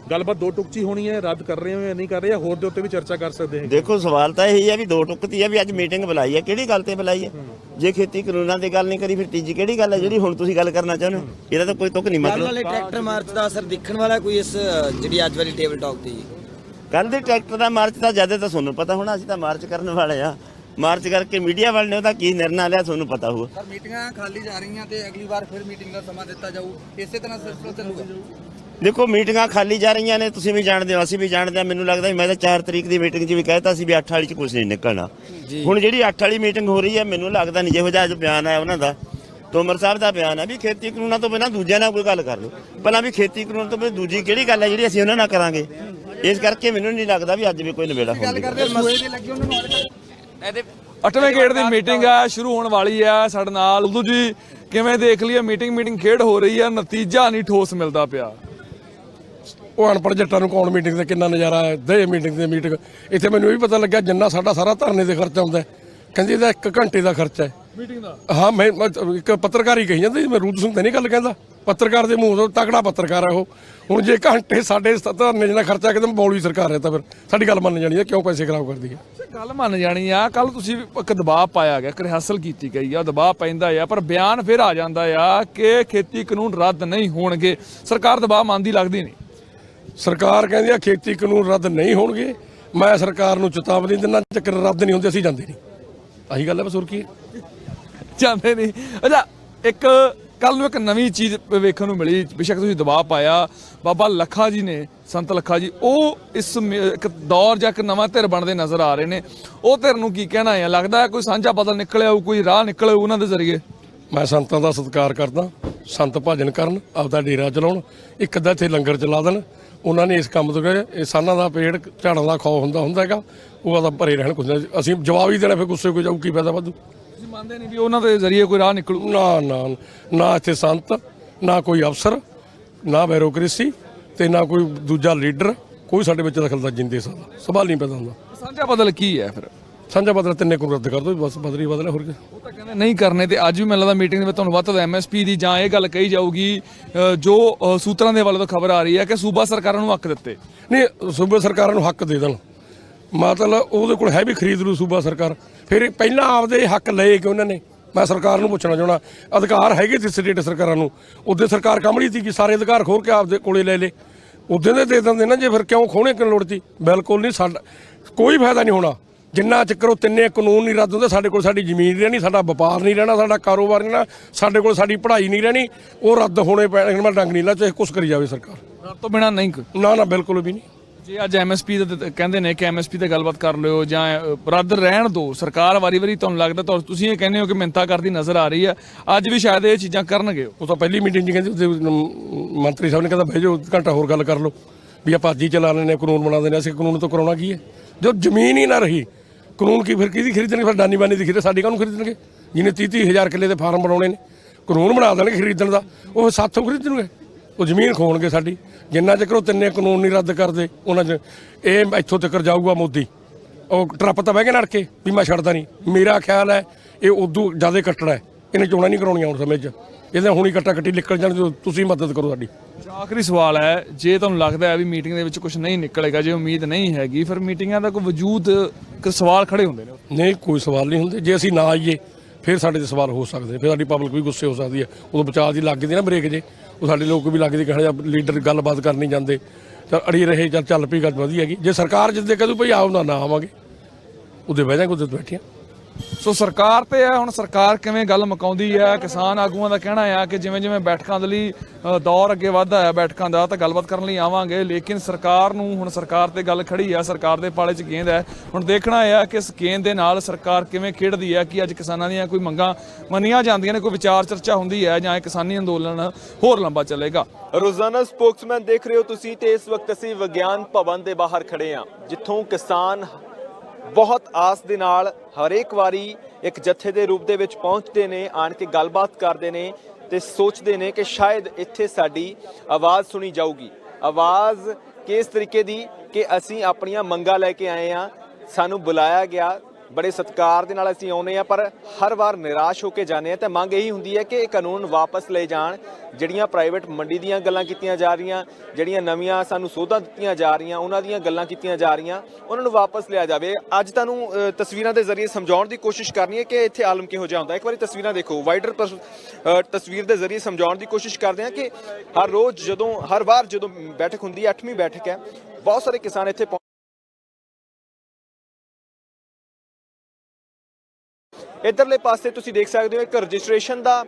ਗੱਲਬਾਤ ਦੋ ਟੁਕਚੀ ਹੋਣੀ ਹੈ। ਰੱਦ ਕਰ ਰਹੇ ਹੋ ਜਾਂ ਨਹੀਂ ਕਰ ਰਹੇ, ਜਾਂ ਹੋਰ ਦੇ ਉੱਤੇ ਵੀ ਚਰਚਾ ਕਰ ਸਕਦੇ ਹਾਂ। ਦੇਖੋ ਸਵਾਲ ਤਾਂ ਇਹੀ ਹੈ ਵੀ ਦੋ ਟੁਕਤੀ ਹੈ ਵੀ ਅੱਜ ਮੀਟਿੰਗ ਬੁਲਾਈ ਹੈ, ਕਿਹੜੀ ਗੱਲ ਤੇ ਬੁਲਾਈ ਹੈ? ਜੇ ਖੇਤੀ ਕਾਨੂੰਨਾਂ ਦੀ ਗੱਲ ਨਹੀਂ ਕਰੀ, ਫਿਰ ਤੀਜੀ ਕਿਹੜੀ ਗੱਲ ਹੈ ਜਿਹੜੀ ਹੁਣ ਤੁਸੀਂ ਗੱਲ ਕਰਨਾ ਚਾਹੁੰਦੇ ਹੋ? ਇਹਦਾ ਤਾਂ ਕੋਈ ਤੁਕ ਨਹੀਂ ਮਤਲਬ। ਵਾਲੇ ਟਰੈਕਟਰ ਮਾਰਚ ਦਾ ਅਸਰ ਦਿਖਣ ਵਾਲਾ ਕੋਈ ਇਸ ਜਿਹੜੀ ਅੱਜ ਵਾਲੀ ਟੇਬਲ ਟਾਕ ਤੇ? ਕੱਲ ਦੇ ਟਰੈਕਟਰ ਦਾ ਮਾਰਚ ਤਾਂ ਜ਼ਿਆਦਾ ਤਾਂ ਤੁਹਾਨੂੰ ਪਤਾ ਹੋਣਾ। ਅਸੀਂ ਤਾਂ ਮਾਰਚ ਕਰਨ ਵਾਲੇ ਆ। ਮਾਰਚ ਕਰਕੇ ਮੀਡੀਆ ਵਾਲੇ ਨੇ ਉਹਦਾ ਕੀ ਨਿਰਣਾ ਲਿਆ ਤੁਹਾਨੂੰ ਪਤਾ ਹੋਊ। ਸਰ ਮੀਟਿੰਗਾਂ ਖਾਲੀ ਜਾ ਰਹੀਆਂ ਤੇ ਅਗਲੀ ਵਾਰ ਫਿਰ ਮੀਟਿੰਗ ਦਾ ਸਮਾਂ ਦਿੱਤਾ ਜਾਊ, ਇਸੇ ਤਰ੍ਹਾਂ ਸਿਲਸਿਲਾ ਚੱਲੂਗਾ। ਦੇਖੋ ਮੀਟਿੰਗਾਂ ਖਾਲੀ ਜਾ ਰਹੀਆਂ ਨੇ, ਤੁਸੀਂ ਵੀ ਜਾਣਦੇ ਹੋ, ਅਸੀਂ ਵੀ ਜਾਣਦੇ ਹਾਂ। ਮੈਨੂੰ ਲੱਗਦਾ ਮੈਂ ਤਾਂ 4 ਤਰੀਕ ਦੀ ਮੀਟਿੰਗ 'ਚ ਵੀ ਕਹਿਤਾ ਸੀ ਵੀ 8 ਵਾਲੀ 'ਚ ਕੁਝ ਨਹੀਂ ਨਿਕਲਣਾ। ਹੁਣ ਜਿਹੜੀ 8 ਵਾਲੀ ਮੀਟਿੰਗ ਹੋ ਰਹੀ ਹੈ, ਮੈਨੂੰ ਲੱਗਦਾ ਨਹੀਂ ਜਿਹੋ ਜਿਹਾ ਬਿਆਨ ਆਇਆ ਉਹਨਾਂ ਦਾ, ਤੋਮਰ ਸਾਹਿਬ ਦਾ ਬਿਆਨ ਹੈ ਵੀ ਖੇਤੀ ਕਾਨੂੰਨਾਂ ਤੋਂ ਬਿਨਾਂ ਦੂਜਿਆਂ ਨਾਲ ਕੋਈ ਗੱਲ ਕਰ ਲਓ। ਪਹਿਲਾਂ ਵੀ ਖੇਤੀ ਕਾਨੂੰਨ ਤੋਂ ਬਿਨਾਂ ਦੂਜੀ ਕਿਹੜੀ ਗੱਲ ਹੈ ਜਿਹੜੀ ਅਸੀਂ ਉਹਨਾਂ ਨਾਲ ਕਰਾਂਗੇ? ਇਸ ਕਰਕੇ ਮੈਨੂੰ ਨਹੀਂ ਲੱਗਦਾ ਵੀ ਅੱਜ ਵੀ ਕੋਈ ਨਿਬੇੜਾ ਹੋਊਗਾ। 8ਵੇਂ ਗੇੜ ਦੀ ਮੀਟਿੰਗ ਆ ਸ਼ੁਰੂ ਹੋਣ ਵਾਲੀ ਆ। ਸਾਡੇ ਨਾਲ ਉਦੋਂ ਜੀ ਕਿਵੇਂ ਦੇਖ ਲਈਏ ਮੀਟਿੰਗ ਖੇਡ ਹੋ ਰਹੀ ਆ, ਨਤੀਜਾ ਨਹੀਂ ਠੋਸ ਮਿਲਦਾ ਪਿਆ। ਉਹ ਅਨਪੜ੍ਹ ਜੱਟਾਂ ਨੂੰ ਕੌਣ ਮੀਟਿੰਗ ਤੇ ਕਿੰਨਾ ਨਜ਼ਾਰਾ ਹੈ ਦੇ ਮੀਟਿੰਗ ਇੱਥੇ ਮੈਨੂੰ ਇਹ ਵੀ ਪਤਾ ਲੱਗਿਆ ਜਿੰਨਾ ਸਾਰਾ ਧਰਨੇ ਦੇ ਖਰਚਾ ਆਉਂਦਾ ਕਹਿੰਦੀ ਇਹਦਾ 1 ਘੰਟੇ ਦਾ ਖਰਚਾ ਹੈ ਮੀਟਿੰਗ ਦਾ। ਹਾਂ, ਮੈਂ ਇੱਕ ਪੱਤਰਕਾਰ ਹੀ ਕਹੀ ਜਾਂਦੀ, ਮੈਂ ਰੂਪ ਸਿੰਘ ਤੇ ਨਹੀਂ ਗੱਲ ਕਹਿੰਦਾ। ਪੱਤਰਕਾਰ ਦੇ ਮੂੰਹ ਤੋਂ ਤਕੜਾ ਪੱਤਰਕਾਰ ਹੈ ਉਹ। ਹੁਣ ਜੇ ਘੰਟੇ ਸਾਡੇ ਧਰਨੇ ਜਿੰਨਾ ਖਰਚਾ ਕਿਤੇ ਬੌਲੀ ਸਰਕਾਰ ਹੈ ਤਾਂ ਫਿਰ ਸਾਡੀ ਗੱਲ ਮੰਨ ਜਾਣੀ ਹੈ, ਕਿਉਂ ਪੈਸੇ ਖਰਾਬ ਕਰਦੀ ਹੈ? ਗੱਲ ਮੰਨ ਜਾਣੀ ਆ। ਕੱਲ ਤੁਸੀਂ ਇੱਕ ਦਬਾਅ ਪਾਇਆ ਗਿਆ, ਰਿਹਰਸਲ ਕੀਤੀ ਗਈ ਆ, ਦਬਾਅ ਪੈਂਦਾ ਆ, ਪਰ ਬਿਆਨ ਫਿਰ ਆ ਜਾਂਦਾ ਆ ਕਿ ਖੇਤੀ ਕਾਨੂੰਨ ਰੱਦ ਨਹੀਂ ਹੋਣਗੇ। ਸਰਕਾਰ ਦਬਾਅ ਮੰਨਦੀ ਲੱਗਦੀ ਨਹੀਂ। ਸਰਕਾਰ ਕਹਿੰਦੀ ਆ ਖੇਤੀ ਕਾਨੂੰਨ ਰੱਦ ਨਹੀਂ ਹੋਣਗੇ। ਮੈਂ ਸਰਕਾਰ ਨੂੰ ਚੇਤਾਵਨੀ ਦਿੰਦਾ, ਚੱਕਰ ਰੱਦ ਨਹੀਂ ਹੁੰਦੇ ਅਸੀਂ ਜਾਂਦੇ ਨਹੀਂ। ਆਹੀ ਗੱਲ ਹੈ, ਬਸ ਹੋਰ ਕੀ ਹੈ, ਜਾਂਦੇ ਨਹੀਂ। ਅੱਛਾ, ਇੱਕ ਕੱਲ ਨੂੰ ਇੱਕ ਨਵੀਂ ਚੀਜ਼ ਵੇਖਣ ਨੂੰ ਮਿਲੀ। ਬੇਸ਼ੱਕ ਤੁਸੀਂ ਦਬਾਅ ਪਾਇਆ, ਬਾਬਾ ਲੱਖਾ ਜੀ ਨੇ, ਸੰਤ ਲੱਖਾ ਜੀ, ਉਹ ਇਸ ਇੱਕ ਦੌਰ ਜਾਂ ਇੱਕ ਨਵਾਂ ਧਿਰ ਬਣਦੇ ਨਜ਼ਰ ਆ ਰਹੇ ਨੇ। ਉਹ ਧਿਰ ਨੂੰ ਕੀ ਕਹਿਣਾ ਹੈ? ਲੱਗਦਾ ਕੋਈ ਸਾਂਝਾ ਬਦਲ ਨਿਕਲਿਆ ਹੋਊ, ਕੋਈ ਰਾਹ ਨਿਕਲਿਆ ਹੋਊ ਉਹਨਾਂ ਦੇ ਜ਼ਰੀਏ। ਮੈਂ ਸੰਤਾਂ ਦਾ ਸਤਿਕਾਰ ਕਰਦਾ। ਸੰਤ ਭਜਨ ਕਰਨ, ਆਪਦਾ ਡੇਰਾ ਚਲਾਉਣ, ਇੱਕ ਅੱਧਾ ਇੱਥੇ ਲੰਗਰ ਚਲਾ ਦੇਣ। ਉਹਨਾਂ ਨੇ ਇਸ ਕੰਮ ਤੋਂ ਕਹੇ ਇਨਸਾਨਾਂ ਦਾ ਪੇੜ ਝਾੜਨ ਦਾ ਖੌਫ ਹੁੰਦਾ ਹੈਗਾ, ਉਹ ਆਦਾ ਭਰੇ ਰਹਿਣ। ਕੁਝ ਅਸੀਂ ਜਵਾਬ ਹੀ ਦੇਣਾ, ਫਿਰ ਗੁੱਸੇ ਕੋਈ ਜਾਊ, ਕੀ ਫਾਇਦਾ ਵਾਧੂ। ਮੰਨਦੇ ਨਹੀਂ ਵੀ ਉਹਨਾਂ ਦੇ ਜ਼ਰੀਏ ਕੋਈ ਰਾਹ ਨਿਕਲੂ? ਨਾ ਇੱਥੇ ਸੰਤ, ਨਾ ਕੋਈ ਅਫਸਰ, ਨਾ ਬਿਊਰੋਕ੍ਰੇਸੀ ਤੇ ਨਾ ਕੋਈ ਦੂਜਾ ਲੀਡਰ, ਕੋਈ ਸਾਡੇ ਵਿੱਚ ਦਖਲ ਦਾ ਜਿੰਦੇ ਸਵਾਲ ਨਹੀਂ ਪੈਦਾ ਹੁੰਦਾ। ਸਾਂਝਾ ਬਦਲ ਕੀ ਹੈ ਫਿਰ? ਸਾਂਝਾ ਬਦਲ ਤਿੰਨੇ ਨੂੰ ਰੱਦ ਕਰ ਦੋ, ਬਸ ਬਦਲ ਹੋਰ ਕੀ। ਉਹ ਤਾਂ ਕਹਿੰਦੇ ਨਹੀਂ ਕਰਨੇ, ਤੇ ਅੱਜ ਵੀ ਮੈਨੂੰ ਲੱਗਦਾ ਮੀਟਿੰਗ ਦੇ ਵਿੱਚ ਤੁਹਾਨੂੰ ਵੱਧ ਤੋਂ ਐਮਐਸਪੀ ਦੀ ਜਾਂ ਇਹ ਗੱਲ ਕਹੀ ਜਾਊਗੀ ਜੋ ਸੂਤਰਾਂ ਦੇ ਵੱਲੋਂ ਖਬਰ ਆ ਰਹੀ ਹੈ ਕਿ ਸੂਬਾ ਸਰਕਾਰਾਂ ਨੂੰ ਹੱਕ ਦਿੱਤੇ। ਨਹੀਂ, ਸੂਬਾ ਸਰਕਾਰਾਂ ਨੂੰ ਹੱਕ ਦੇ ਦੇਣ, ਮਤਲਬ ਉਹਦੇ ਕੋਲ ਹੈ ਵੀ ਖਰੀਦ ਲੂ ਸੂਬਾ ਸਰਕਾਰ। ਫਿਰ ਪਹਿਲਾਂ ਆਪਦੇ ਹੱਕ ਲਏ ਕਿ ਉਹਨਾਂ ਨੇ, ਮੈਂ ਸਰਕਾਰ ਨੂੰ ਪੁੱਛਣਾ ਚਾਹਣਾ, ਅਧਿਕਾਰ ਹੈਗੇ ਸੀ ਸਟੇਟ ਸਰਕਾਰਾਂ ਨੂੰ, ਉਹਦੇ ਸਰਕਾਰ ਕਾਮੜੀ ਸੀ ਕਿ ਸਾਰੇ ਅਧਿਕਾਰ ਖੋਰ ਕੇ ਆਪਦੇ ਕੋਲੇ ਲੈ ਲੇ, ਉਦੋਂ ਦੇ ਦਿੰਦੇ ਨਾ। ਜੇ ਫਿਰ ਕਿਉਂ ਖੋਹਣੇ ਕਿਉਂ ਲੋੜ ਸੀ? ਬਿਲਕੁਲ ਨਹੀਂ, ਸਾਡਾ ਕੋਈ ਫਾਇਦਾ ਨਹੀਂ ਹੋਣਾ ਜਿੰਨਾ ਚਿਰ ਉਹ ਤਿੰਨੇ ਕਾਨੂੰਨ ਨਹੀਂ ਰੱਦ ਹੁੰਦੇ। ਸਾਡੇ ਕੋਲ ਸਾਡੀ ਜ਼ਮੀਨ ਨਹੀਂ ਰਹਿਣੀ, ਸਾਡਾ ਵਪਾਰ ਨਹੀਂ ਰਹਿਣਾ, ਸਾਡਾ ਕਾਰੋਬਾਰ ਨਹੀਂ ਰਹਿਣਾ, ਸਾਡੇ ਕੋਲ ਸਾਡੀ ਪੜ੍ਹਾਈ ਨਹੀਂ ਰਹਿਣੀ। ਉਹ ਰੱਦ ਹੋਣੇ ਪੈਣੇ, ਮੈਂ ਡੰਗ ਨਹੀਂ ਲਾ, ਚਾਹੇ ਕੁਛ ਕਰੀ ਜਾਵੇ ਸਰਕਾਰ। ਰੱਦ ਤੋਂ ਬਿਨਾਂ ਨਹੀਂ? ਨਾ ਬਿਲਕੁਲ ਵੀ ਨਹੀਂ। ਜੇ ਅੱਜ ਐਮਐਸਪੀ ਦੇ ਕਹਿੰਦੇ ਨੇ ਕਿ ਐਮਐਸਪੀ ਤੇ ਗੱਲਬਾਤ ਕਰ ਲਿਓ ਜਾਂ ਰੱਦ ਰਹਿਣ ਦਿਓ, ਸਰਕਾਰ ਵਾਰੀ ਤੁਹਾਨੂੰ ਲੱਗਦਾ, ਤੁਸੀਂ ਇਹ ਕਹਿੰਦੇ ਹੋ ਕਿ ਮਿੰਤਾ ਕਰਦੀ ਨਜ਼ਰ ਆ ਰਹੀ ਹੈ, ਅੱਜ ਵੀ ਸ਼ਾਇਦ ਇਹ ਚੀਜ਼ਾਂ ਕਰਨਗੇ? ਉਹ ਤਾਂ ਪਹਿਲੀ ਮੀਟਿੰਗ 'ਚ ਕਹਿੰਦੇ, ਮੰਤਰੀ ਸਾਹਿਬ ਨੇ ਕਹਿੰਦਾ ਬਹਿ ਜਾਓ ਘੰਟਾ ਹੋਰ ਗੱਲ ਕਰ ਲਓ, ਵੀ ਆਪਾਂ ਅੱਜ ਹੀ ਚਲਾ ਲੈਣੇ, ਕਾਨੂੰਨ ਬਣਾ ਦੇਣੇ। ਅਸੀਂ ਕਾਨੂੰਨ ਤੋਂ ਕਰਾਉਣਾ ਕੀ ਹੈ? ਜੋ ਜ਼ਮੀਨ ਹੀ ਨਾ ਰਹੀ, ਕਾਨੂੰਨ ਕੀ ਫਿਰ ਕਿਹਦੀ ਖਰੀਦਣਗੇ? ਫਿਰ ਡਾਨੀ ਬਾਨੀ ਦੀ ਖਰੀਦ, ਸਾਡੀ ਕਾਹਨੂੰ ਖਰੀਦਣਗੇ? ਜਿਹਨੇ 30,000 ਕਿੱਲੇ ਦੇ ਫਾਰਮ ਬਣਾਉਣੇ ਨੇ, ਕਾਨੂੰਨ ਬਣਾ ਦੇਣਗੇ ਖਰੀਦਣ ਦਾ, ਉਹ ਸਾਥੋਂ ਖਰੀਦਣਗੇ, ਉਹ ਜ਼ਮੀਨ ਖੋਣਗੇ ਸਾਡੀ। ਜਿੰਨਾ ਚਿਰ ਉਹ ਤਿੰਨੇ ਕਾਨੂੰਨ ਨਹੀਂ ਰੱਦ ਕਰਦੇ, ਉਹਨਾਂ 'ਚ ਇਹ ਇੱਥੋਂ ਤੱਕ ਜਾਊਗਾ ਮੋਦੀ। ਉਹ ਟਰੱਪ ਤਾਂ ਬਹਿ ਕੇ ਨੜ ਕੇ ਵੀ ਮੈਂ ਛੱਡਦਾ ਨਹੀਂ। ਮੇਰਾ ਖਿਆਲ ਹੈ ਇਹ ਉਦੋਂ ਜ਼ਿਆਦਾ ਕੱਟਣਾ ਹੈ, ਇਹਨੇ ਚੋਣਾਂ ਨਹੀਂ ਕਰਾਉਣੀਆਂ ਹੁਣ ਸਮੇਂ 'ਚ, ਇਹਦੇ ਹੁਣੀ ਕੱਟਾ ਕੱਟੀ ਨਿਕਲ ਜਾਣ। ਤੁਸੀਂ ਮਦਦ ਕਰੋ ਸਾਡੀ। ਆਖਰੀ ਸਵਾਲ ਹੈ, ਜੇ ਤੁਹਾਨੂੰ ਲੱਗਦਾ ਹੈ ਵੀ ਮੀਟਿੰਗ ਦੇ ਵਿੱਚ ਕੁਝ ਨਹੀਂ ਨਿਕਲੇਗਾ, ਜੇ ਉਮੀਦ ਨਹੀਂ ਹੈਗੀ, ਫਿਰ ਮੀਟਿੰਗਾਂ ਦਾ ਕੋਈ ਵਜੂਦ, ਸਵਾਲ ਖੜੇ ਹੁੰਦੇ ਨੇ? ਨਹੀਂ, ਕੋਈ ਸਵਾਲ ਨਹੀਂ ਹੁੰਦੇ। ਜੇ ਅਸੀਂ ਨਾ ਆਈਏ ਫਿਰ ਸਾਡੇ ਤੇ ਸਵਾਲ ਹੋ ਸਕਦੇ, ਫਿਰ ਸਾਡੀ ਪਬਲਿਕ ਵੀ ਗੁੱਸੇ ਹੋ ਸਕਦੀ ਹੈ। ਉਦੋਂ ਬਚਾਅ ਦੀ ਲੱਗਦੀ ਨਾ ਬ੍ਰੇਕ, ਜੇ ਉਹ ਸਾਡੇ ਲੋਕ ਵੀ ਲੱਗਦੇ ਕਿ ਲੀਡਰ ਗੱਲਬਾਤ ਕਰ ਨਹੀਂ ਜਾਂਦੇ, ਚੱਲ ਅੜੀ ਰਹੇ, ਚੱਲ ਪਈ ਗੱਲ ਵਧੀਆ ਹੈਗੀ। ਜੇ ਸਰਕਾਰ ਜਿੱਦੇ ਕਹਦੂ ਭਈ ਆਓ ਨਾ ਆਵਾਂਗੇ, ਉਹਦੇ ਬਹਿ ਜਾਾਂਗੇ, ਉਹਦੇ ਬੈਠੀਆਂ। ਸੋ ਸਰਕਾਰ ਤੇ ਹੈ, ਹੁਣ ਸਰਕਾਰ ਕਿਵੇਂ ਗੱਲ ਮੁਕਾਉਂਦੀ ਹੈ। ਕਿਸਾਨ ਆਗੂਆਂ ਦਾ ਕਹਿਣਾ ਹੈ ਕਿ ਜਿਵੇਂ ਜਿਵੇਂ ਬੈਠਕਾਂ ਦੇ ਲਈ ਦੌਰ ਅੱਗੇ ਵੱਧਦਾ ਹੈ ਬੈਠਕਾਂ ਦਾ, ਤਾਂ ਗੱਲਬਾਤ ਕਰਨ ਲਈ ਆਵਾਂਗੇ, ਲੇਕਿਨ ਸਰਕਾਰ ਨੂੰ ਹੁਣ ਸਰਕਾਰ ਤੇ ਗੱਲ ਖੜੀ ਹੈ, ਸਰਕਾਰ ਦੇ ਪਾਲੇ 'ਚ ਗੇਂਦ ਹੈ। ਹੁਣ ਦੇਖਣਾ ਹੈ ਕਿ ਇਸ ਗੇਂਦ ਦੇ ਨਾਲ ਸਰਕਾਰ ਕਿਵੇਂ ਖੇਡਦੀ ਹੈ, ਕਿ ਅੱਜ ਕਿਸਾਨਾਂ ਦੀਆਂ ਕੋਈ ਮੰਗਾਂ ਮੰਨੀਆਂ ਜਾਂਦੀਆਂ ਨੇ, ਕੋਈ ਵਿਚਾਰ ਚਰਚਾ ਹੁੰਦੀ ਹੈ, ਜਾਂ ਇਹ ਕਿਸਾਨੀ ਅੰਦੋਲਨ ਹੋਰ ਲੰਬਾ ਚੱਲੇਗਾ। ਰੋਜ਼ਾਨਾ ਸਪੋਕਸਮੈਨ ਦੇਖ ਰਹੇ ਹੋ ਤੁਸੀਂ, ਤੇ ਇਸ ਵਕਤ ਅਸੀਂ ਵਿਗਿਆਨ ਭਵਨ ਦੇ ਬਾਹਰ ਖੜੇ ਹਾਂ, ਜਿੱਥੋਂ ਕਿਸਾਨ ਬਹੁਤ ਆਸ ਦੇ ਨਾਲ ਹਰੇਕ ਵਾਰੀ ਇੱਕ ਜੱਥੇ ਦੇ ਰੂਪ ਦੇ ਵਿੱਚ ਪਹੁੰਚਦੇ ਨੇ, ਆਣ ਕੇ ਗੱਲਬਾਤ ਕਰਦੇ ਨੇ ਤੇ ਸੋਚਦੇ ਨੇ ਕਿ ਸ਼ਾਇਦ ਇੱਥੇ ਸਾਡੀ ਆਵਾਜ਼ ਸੁਣੀ ਜਾਊਗੀ। ਆਵਾਜ਼ ਕਿਸ ਤਰੀਕੇ ਦੀ ਕਿ ਅਸੀਂ ਆਪਣੀਆਂ ਮੰਗਾਂ ਲੈ ਕੇ ਆਏ ਹਾਂ, ਸਾਨੂੰ ਬੁਲਾਇਆ ਗਿਆ, ਬੜੇ ਸਤਿਕਾਰ ਦੇ ਨਾਲ ਅਸੀਂ ਆਉਂਦੇ ਹਾਂ, ਪਰ ਹਰ ਵਾਰ ਨਿਰਾਸ਼ ਹੋ ਕੇ ਜਾਂਦੇ ਹਾਂ। ਤੇ ਮੰਗ ਇਹੀ ਹੁੰਦੀ ਹੈ ਕਿ ਇਹ ਕਾਨੂੰਨ ਵਾਪਸ ਲਏ ਜਾਣ, ਜਿਹੜੀਆਂ ਪ੍ਰਾਈਵੇਟ ਮੰਡੀ ਦੀਆਂ ਗੱਲਾਂ ਕੀਤੀਆਂ ਜਾ ਰਹੀਆਂ, ਜਿਹੜੀਆਂ ਨਵੀਆਂ ਸਾਨੂੰ ਸੋਧਾਂ ਦਿੱਤੀਆਂ ਜਾ ਰਹੀਆਂ, ਉਹਨਾਂ ਦੀਆਂ ਗੱਲਾਂ ਕੀਤੀਆਂ ਜਾ ਰਹੀਆਂ, ਉਹਨਾਂ ਨੂੰ ਵਾਪਸ ਲਿਆ ਜਾਵੇ। ਅੱਜ ਤੁਹਾਨੂੰ ਤਸਵੀਰਾਂ ਦੇ ਜ਼ਰੀਏ ਸਮਝਾਉਣ ਦੀ ਕੋਸ਼ਿਸ਼ ਕਰਨੀ ਹੈ ਕਿ ਇੱਥੇ ਆਲਮ ਕਿਹੋ ਜਿਹਾ ਹੁੰਦਾ। ਇੱਕ ਵਾਰੀ ਤਸਵੀਰਾਂ ਦੇਖੋ, ਵਾਈਡਰ ਤਸਵੀਰ ਦੇ ਜ਼ਰੀਏ ਸਮਝਾਉਣ ਦੀ ਕੋਸ਼ਿਸ਼ ਕਰਦੇ ਹਾਂ ਕਿ ਹਰ ਵਾਰ ਜਦੋਂ ਬੈਠਕ ਹੁੰਦੀ ਹੈ, 8ਵੀਂ ਬੈਠਕ ਹੈ, ਬਹੁਤ ਸਾਰੇ ਕਿਸਾਨ ਇੱਥੇ ਇਧਰਲੇ ਪਾਸੇ ਤੁਸੀਂ ਦੇਖ ਸਕਦੇ ਹੋ ਇੱਕ ਰਜਿਸਟ੍ਰੇਸ਼ਨ ਦਾ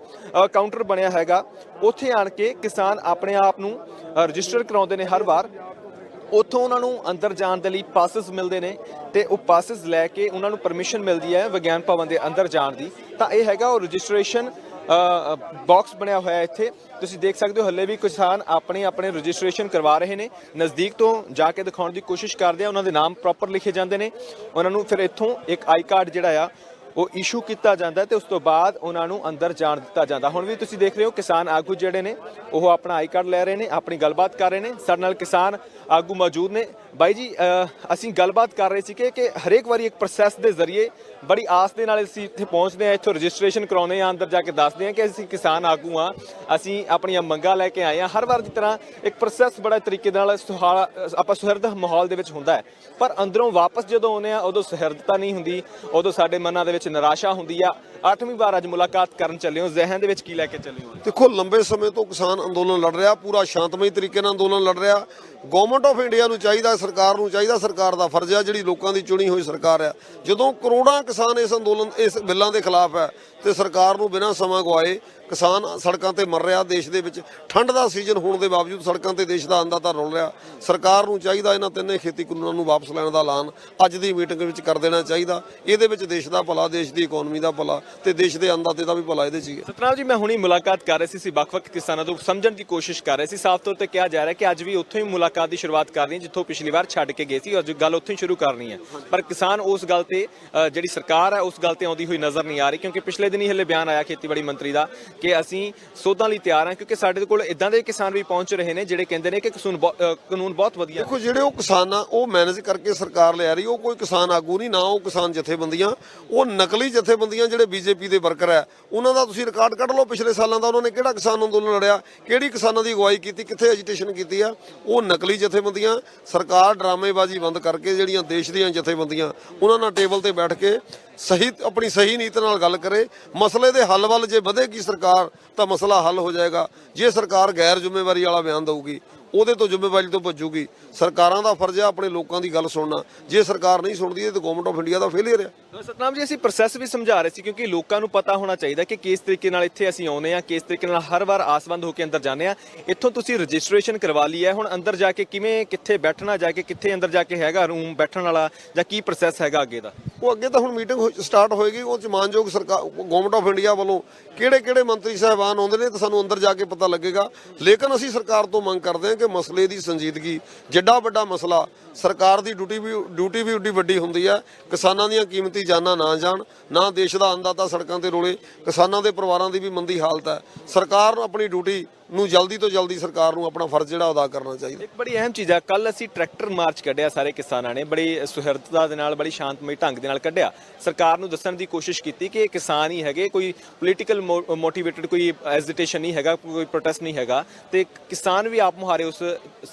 ਕਾਊਂਟਰ ਬਣਿਆ ਹੈਗਾ। ਉੱਥੇ ਆਣ ਕੇ ਕਿਸਾਨ ਆਪਣੇ ਆਪ ਨੂੰ ਰਜਿਸਟਰ ਕਰਾਉਂਦੇ ਨੇ ਹਰ ਵਾਰ। ਉੱਥੋਂ ਉਹਨਾਂ ਨੂੰ ਅੰਦਰ ਜਾਣ ਦੇ ਲਈ ਪਾਸਿਸ ਮਿਲਦੇ ਨੇ ਤੇ ਉਹ ਪਾਸਿਸ ਲੈ ਕੇ ਉਹਨਾਂ ਨੂੰ ਪਰਮਿਸ਼ਨ ਮਿਲਦੀ ਹੈ ਵਿਗਿਆਨ ਭਵਨ ਦੇ ਅੰਦਰ ਜਾਣ ਦੀ। ਤਾਂ ਇਹ ਹੈਗਾ ਉਹ ਰਜਿਸਟ੍ਰੇਸ਼ਨ ਬਾਕਸ ਬਣਿਆ ਹੋਇਆ ਇੱਥੇ। ਤੁਸੀਂ ਦੇਖ ਸਕਦੇ ਹੋ ਹੱਲੇ ਵੀ ਕਿਸਾਨ ਆਪਣੇ ਰਜਿਸਟ੍ਰੇਸ਼ਨ ਕਰਵਾ ਰਹੇ ਨੇ। ਨਜ਼ਦੀਕ ਤੋਂ ਜਾ ਕੇ ਦਿਖਾਉਣ ਦੀ ਕੋਸ਼ਿਸ਼ ਕਰਦੇ ਆ। ਉਹਨਾਂ ਦੇ ਨਾਮ ਪ੍ਰੋਪਰ ਲਿਖੇ ਜਾਂਦੇ ਨੇ। ਉਹਨਾਂ ਨੂੰ ਫਿਰ ਇੱਥੋਂ ਇੱਕ ਆਈ ਕਾਰਡ ਜਿਹੜਾ ਆ ਉਹ ਇਸ਼ੂ ਕੀਤਾ ਜਾਂਦਾ ਤੇ ਉਸ ਤੋਂ ਬਾਅਦ ਉਹਨਾਂ ਨੂੰ ਅੰਦਰ ਜਾਣ ਦਿੱਤਾ ਜਾਂਦਾ। ਹੁਣ ਵੀ ਤੁਸੀਂ ਦੇਖ ਰਹੇ ਹੋ ਕਿਸਾਨ ਆਗੂ ਜਿਹੜੇ ਨੇ ਉਹ ਆਪਣਾ ਆਈ ਕਾਰਡ ਲੈ ਰਹੇ ਨੇ, ਆਪਣੀ ਗੱਲਬਾਤ ਕਰ ਰਹੇ ਨੇ। ਸਾਡੇ ਨਾਲ ਕਿਸਾਨ ਆਗੂ ਮੌਜੂਦ ਨੇ। ਬਾਈ ਜੀ, ਅਸੀਂ ਗੱਲਬਾਤ ਕਰ ਰਹੇ ਸੀ ਕਿ ਹਰੇਕ ਵਾਰੀ ਇੱਕ ਪ੍ਰੋਸੈਸ ਦੇ ਜ਼ਰੀਏ ਬੜੀ ਆਸ ਦੇ ਨਾਲ ਅਸੀਂ ਇੱਥੇ ਪਹੁੰਚਦੇ ਹਾਂ, ਇੱਥੋਂ ਰਜਿਸਟ੍ਰੇਸ਼ਨ ਕਰਾਉਂਦੇ ਹਾਂ, ਅੰਦਰ ਜਾ ਕੇ ਦੱਸਦੇ ਹਾਂ ਕਿ ਅਸੀਂ ਕਿਸਾਨ ਆਗੂ ਹਾਂ, ਅਸੀਂ ਆਪਣੀਆਂ ਮੰਗਾਂ ਲੈ ਕੇ ਆਏ ਹਾਂ। ਹਰ ਵਾਰ ਦੀ ਤਰ੍ਹਾਂ ਇੱਕ ਪ੍ਰੋਸੈਸ ਬੜਾ ਤਰੀਕੇ ਨਾਲ ਆਪਾਂ ਸੁਹਿਰਦ ਮਾਹੌਲ ਦੇ ਵਿੱਚ ਹੁੰਦਾ ਹੈ, ਪਰ ਅੰਦਰੋਂ ਵਾਪਸ ਜਦੋਂ ਆਉਂਦੇ ਆ ਉਦੋਂ ਸੁਹਿਰਦਤਾ ਨਹੀਂ ਹੁੰਦੀ, ਉਦੋਂ ਸਾਡੇ ਮਨਾਂ ਦੇ ਵਿੱਚ ਨਿਰਾਸ਼ਾ ਹੁੰਦੀ ਆ। 8ਵੀਂ ਵਾਰ ਅੱਜ ਮੁਲਾਕਾਤ ਕਰਨ ਚੱਲੇ ਹੋ, ਜ਼ਿਹਨ ਦੇ ਵਿੱਚ ਕੀ ਲੈ ਕੇ ਚੱਲੇ ਹੋ? ਦੇਖੋ, ਲੰਬੇ ਸਮੇਂ ਤੋਂ ਕਿਸਾਨ ਅੰਦੋਲਨ ਲੜ ਰਿਹਾ, ਪੂਰਾ ਸ਼ਾਂਤਮਈ ਤਰੀਕੇ ਨਾਲ ਅੰਦੋਲਨ ਲੜ ਰਿਹਾ। ਗਵਰਨਮੈਂਟ ਆਫ ਇੰਡੀਆ ਨੂੰ ਚਾਹੀਦਾ, ਸਰਕਾਰ ਨੂੰ ਚਾਹੀਦਾ, ਸਰਕਾਰ ਦਾ ਫਰਜ਼ ਆ, ਜਿਹੜੀ ਲੋਕਾਂ ਦੀ ਚੁਣੀ ਹੋਈ ਸਰਕਾਰ ਆ, ਜਦੋਂ ਕਰੋੜਾਂ ਕਿਸਾਨ ਇਸ ਬਿੱਲਾਂ ਦੇ ਖਿਲਾਫ ਹੈ ਤੇ ਸਰਕਾਰ ਨੂੰ ਬਿਨਾਂ ਸਮਾਂ ਗਵਾਏ ਕਿਸਾਨ ਸੜਕਾਂ ਤੇ ਮਰ ਰਿਹਾ। ਦੇਸ਼ ਦੇ ਵਿੱਚ ਠੰਡ ਦਾ ਸੀਜ਼ਨ ਹੋਣ ਦੇ ਬਾਵਜੂਦ ਸੜਕਾਂ ਤੇ ਦੇਸ਼ ਦਾ ਅੰਦਾਤਾ ਰੁਲ ਰਿਹਾ। ਸਰਕਾਰ ਨੂੰ ਚਾਹੀਦਾ ਇਹਨਾਂ ਤਿੰਨੇ ਖੇਤੀ ਕਾਨੂੰਨਾਂ ਨੂੰ ਵਾਪਸ ਲੈਣ ਦਾ ਐਲਾਨ ਅੱਜ ਦੀ ਮੀਟਿੰਗ ਵਿੱਚ ਕਰ ਦੇਣਾ ਚਾਹੀਦਾ। ਇਹਦੇ ਵਿੱਚ ਦੇਸ਼ ਦਾ ਭਲਾ, ਦੇਸ਼ ਦੀ ਇਕਨੋਮੀ ਦਾ ਭਲਾ, ਤੇ ਦੇਸ਼ ਦੇ ਅੰਨਦਾਤੇ ਦਾ ਵੀ ਭਲਾ ਇਹਦੇ 'ਚ ਹੀ ਹੈ। ਸਤਨਾਮ ਜੀ, ਮੈਂ ਹੁਣੀ ਮੁਲਾਕਾਤ ਕਰ ਰਹੇ ਸੀ ਵੱਖ-ਵੱਖ ਕਿਸਾਨਾਂ ਤੋਂ ਸਮਝਣ ਦੀ ਕੋਸ਼ਿਸ਼ ਕਰ ਰਹੇ ਸੀ। ਸਾਫ਼ ਤੌਰ ਤੇ ਕਿਹਾ ਜਾ ਰਿਹਾ ਕਿ ਅੱਜ ਵੀ ਉੱਥੋਂ ਹੀ ਮੁਲਾਕਾਤ ਦੀ ਸ਼ੁਰੂਆਤ ਕਰਨੀ ਹੈ ਜਿੱਥੋਂ ਪਿਛਲੀ ਵਾਰ ਛੱਡ ਕੇ ਗਏ ਸੀ, ਔਰ ਗੱਲ ਉੱਥੋਂ ਹੀ ਸ਼ੁਰੂ ਕਰਨੀ ਹੈ। ਪਰ ਕਿਸਾਨ ਉਸ ਗੱਲ ਤੇ ਜਿਹੜੀ ਸਰਕਾਰ ਹੈ ਉਸ ਗੱਲ ਤੇ ਆਉਂਦੀ ਹੋਈ ਨਜ਼ਰ ਨਹੀਂ ਆ ਰਹੀ, ਕਿਉਂਕਿ ਪਿਛਲੇ ਦਿਨ ਹੀ ਹਲੇ ਬਿਆਨ ਆਇਆ ਖੇਤੀਬਾੜੀ ਮੰਤਰੀ ਦਾ ਕਿ ਅਸੀਂ ਸੋਧਾਂ ਲਈ ਤਿਆਰ ਹਾਂ, ਕਿਉਂਕਿ ਸਾਡੇ ਕੋਲ ਇਦਾਂ ਦੇ ਕਿਸਾਨ ਵੀ ਪਹੁੰਚ ਰਹੇ ਨੇ ਜਿਹੜੇ ਕਹਿੰਦੇ ਨੇ ਕਿ ਕਾਨੂੰਨ ਬਹੁਤ ਵਧੀਆ। ਦੇਖੋ, ਜਿਹੜੇ ਉਹ ਕਿਸਾਨ ਆ ਉਹ ਮੈਨੇਜ ਕਰਕੇ ਸਰਕਾਰ ਲਿਆ ਰਹੀ, ਉਹ ਕੋਈ ਕਿਸਾਨ ਆਗੂ ਨਹੀਂ, ਨਾ ਉਹ ਕਿਸਾਨ ਜਥੇਬੰਦੀਆਂ, ਉਹ ਨਕਲੀ ਜਥੇਬੰਦੀਆਂ ਜਿਹੜੇ ਬੀਜੇਪੀ ਦੇ ਵਰਕਰ ਹੈ। ਉਹਨਾਂ ਦਾ ਤੁਸੀਂ ਰਿਕਾਰਡ ਕੱਢ ਲਓ ਪਿਛਲੇ ਸਾਲਾਂ ਦਾ, ਉਹਨਾਂ ਨੇ ਕਿਹੜਾ ਕਿਸਾਨ ਅੰਦੋਲਨ ਲੜਿਆ, ਕਿਹੜੀ ਕਿਸਾਨਾਂ ਦੀ ਅਗਵਾਈ ਕੀਤੀ, ਕਿੱਥੇ ਐਜੀਟੇਸ਼ਨ ਕੀਤੀ ਆ। ਉਹ ਨਕਲੀ ਜਥੇਬੰਦੀਆਂ, ਸਰਕਾਰ ਡਰਾਮੇਬਾਜ਼ੀ ਬੰਦ ਕਰਕੇ ਜਿਹੜੀਆਂ ਦੇਸ਼ ਦੀਆਂ ਜਥੇਬੰਦੀਆਂ ਉਹਨਾਂ ਨਾਲ ਟੇਬਲ ਤੇ ਬੈਠ ਕੇ ਆਪਣੀ ਸਹੀ ਨੀਤ ਨਾਲ ਗੱਲ ਕਰੇ। ਮਸਲੇ ਦੇ ਹੱਲ ਵੱਲ ਜੇ ਵਧੇਗੀ ਸਰਕਾਰ ਤਾਂ ਮਸਲਾ ਹੱਲ ਹੋ ਜਾਏਗਾ। ਜੇ ਸਰਕਾਰ ਗੈਰ ਜ਼ਿੰਮੇਵਾਰੀ ਵਾਲਾ ਬਿਆਨ ਦਊਗੀ ਉਹਦੇ ਤੋਂ ਜ਼ਿੰਮੇਵਾਰੀ ਤੋਂ ਭੱਜੂਗੀ। ਸਰਕਾਰਾਂ ਦਾ ਫਰਜ਼ ਹੈ ਆਪਣੇ ਲੋਕਾਂ ਦੀ ਗੱਲ ਸੁਣਨਾ। ਜੇ ਸਰਕਾਰ ਨਹੀਂ ਸੁਣਦੀ ਇਹ ਤਾਂ government of India the failure ਹੈ। ਸਤਨਾਮ ਜੀ, ਅਸੀਂ ਪ੍ਰੋਸੈਸ ਵੀ ਸਮਝਾ ਰਹੇ ਸੀ, ਕਿਉਂਕਿ ਲੋਕਾਂ ਨੂੰ ਪਤਾ ਹੋਣਾ ਚਾਹੀਦਾ ਕਿ ਕਿਸ ਤਰੀਕੇ ਨਾਲ ਇੱਥੇ ਅਸੀਂ ਆਉਨੇ ਆ, ਕਿਸ ਤਰੀਕੇ ਨਾਲ ਹਰ ਵਾਰ ਆਸਬੰਦ ਹੋ ਕੇ ਅੰਦਰ ਜਾਂਦੇ ਆ। ਇੱਥੋਂ ਤੁਸੀਂ ਰਜਿਸਟ੍ਰੇਸ਼ਨ ਕਰਵਾ ਲਈ ਹੈ, ਹੁਣ ਅੰਦਰ ਜਾ ਕੇ ਕਿਵੇਂ, ਕਿੱਥੇ ਬੈਠਣਾ, ਜਾ ਕੇ ਕਿੱਥੇ ਅੰਦਰ ਜਾ ਕੇ ਹੈਗਾ ਰੂਮ ਬੈਠਣ ਵਾਲਾ, ਜਾਂ ਕੀ ਪ੍ਰੋਸੈਸ ਹੈਗਾ ਅੱਗੇ ਦਾ? ਉਹ ਅੱਗੇ ਤਾਂ ਹੁਣ ਮੀਟਿੰਗ ਸਟਾਰਟ ਹੋਏਗੀ, ਉਹ 'ਚ ਮਾਨਯੋਗ ਸਰਕਾਰ ਗਵਰਨਮੈਂਟ ਆਫ ਇੰਡੀਆ ਵੱਲੋਂ ਕਿਹੜੇ ਮੰਤਰੀ ਸਾਹਿਬਾਨ ਆਉਂਦੇ ਨੇ ਤਾਂ ਸਾਨੂੰ ਅੰਦਰ ਜਾ ਕੇ ਪਤਾ ਲੱਗੇਗਾ। ਲੇਕਿਨ ਅਸੀਂ ਸਰਕਾਰ ਤੋਂ ਮੰਗ ਕਰਦੇ ਹਾਂ ਕਿ ਮਸਲੇ ਦੀ ਸੰਜੀਦਗੀ, ਜਿੱਡਾ ਵੱਡਾ ਮਸਲਾ, ਸਰਕਾਰ ਦੀ ਡਿਊਟੀ ਵੀ ਉੱਡੀ ਵੱਡੀ ਹੁੰਦੀ ਹੈ। ਕਿਸਾਨਾਂ ਦੀਆਂ ਕੀਮਤੀ ਜਾਨਾਂ ਨਾ ਜਾਣ, ਨਾ ਦੇਸ਼ ਦਾ ਅੰਨਦਾਤਾ ਸੜਕਾਂ ਤੇ ਰੋਲੇ, ਕਿਸਾਨਾਂ ਦੇ ਪਰਿਵਾਰਾਂ ਦੀ ਵੀ ਮੰਦੀ ਹਾਲਤ ਹੈ। ਸਰਕਾਰ ਨੂੰ ਆਪਣੀ ਡਿਊਟੀ ਨੂੰ ਜਲਦੀ ਤੋਂ ਜਲਦੀ ਸਰਕਾਰ ਨੂੰ ਆਪਣਾ ਫਰਜ਼ ਜਿਹੜਾ ਅਦਾ ਕਰਨਾ ਚਾਹੀਦਾ। ਇੱਕ ਬੜੀ ਅਹਿਮ ਚੀਜ਼ ਹੈ, ਕੱਲ ਅਸੀਂ ਟਰੈਕਟਰ ਮਾਰਚ ਕੱਢਿਆ, ਸਾਰੇ ਕਿਸਾਨਾਂ ਨੇ ਬੜੀ ਸੁਹਿਰਦਤਾ ਦੇ ਨਾਲ, ਬੜੀ ਸ਼ਾਂਤਮਈ ਢੰਗ ਦੇ ਨਾਲ ਕੱਢਿਆ। ਸਰਕਾਰ ਨੂੰ ਦੱਸਣ ਦੀ ਕੋਸ਼ਿਸ਼ ਕੀਤੀ ਕਿ ਇਹ ਕਿਸਾਨ ਹੀ ਹੈਗੇ, ਕੋਈ ਪੋਲੀਟੀਕਲ ਮੋਟੀਵੇਟਡ ਕੋਈ ਐਜੀਟੇਸ਼ਨ ਨਹੀਂ ਹੈਗਾ, ਕੋਈ ਪ੍ਰੋਟੈਸਟ ਨਹੀਂ ਹੈਗਾ, ਤੇ ਕਿਸਾਨ ਵੀ ਆਪ ਮੁਹਾਰੇ ਉਸ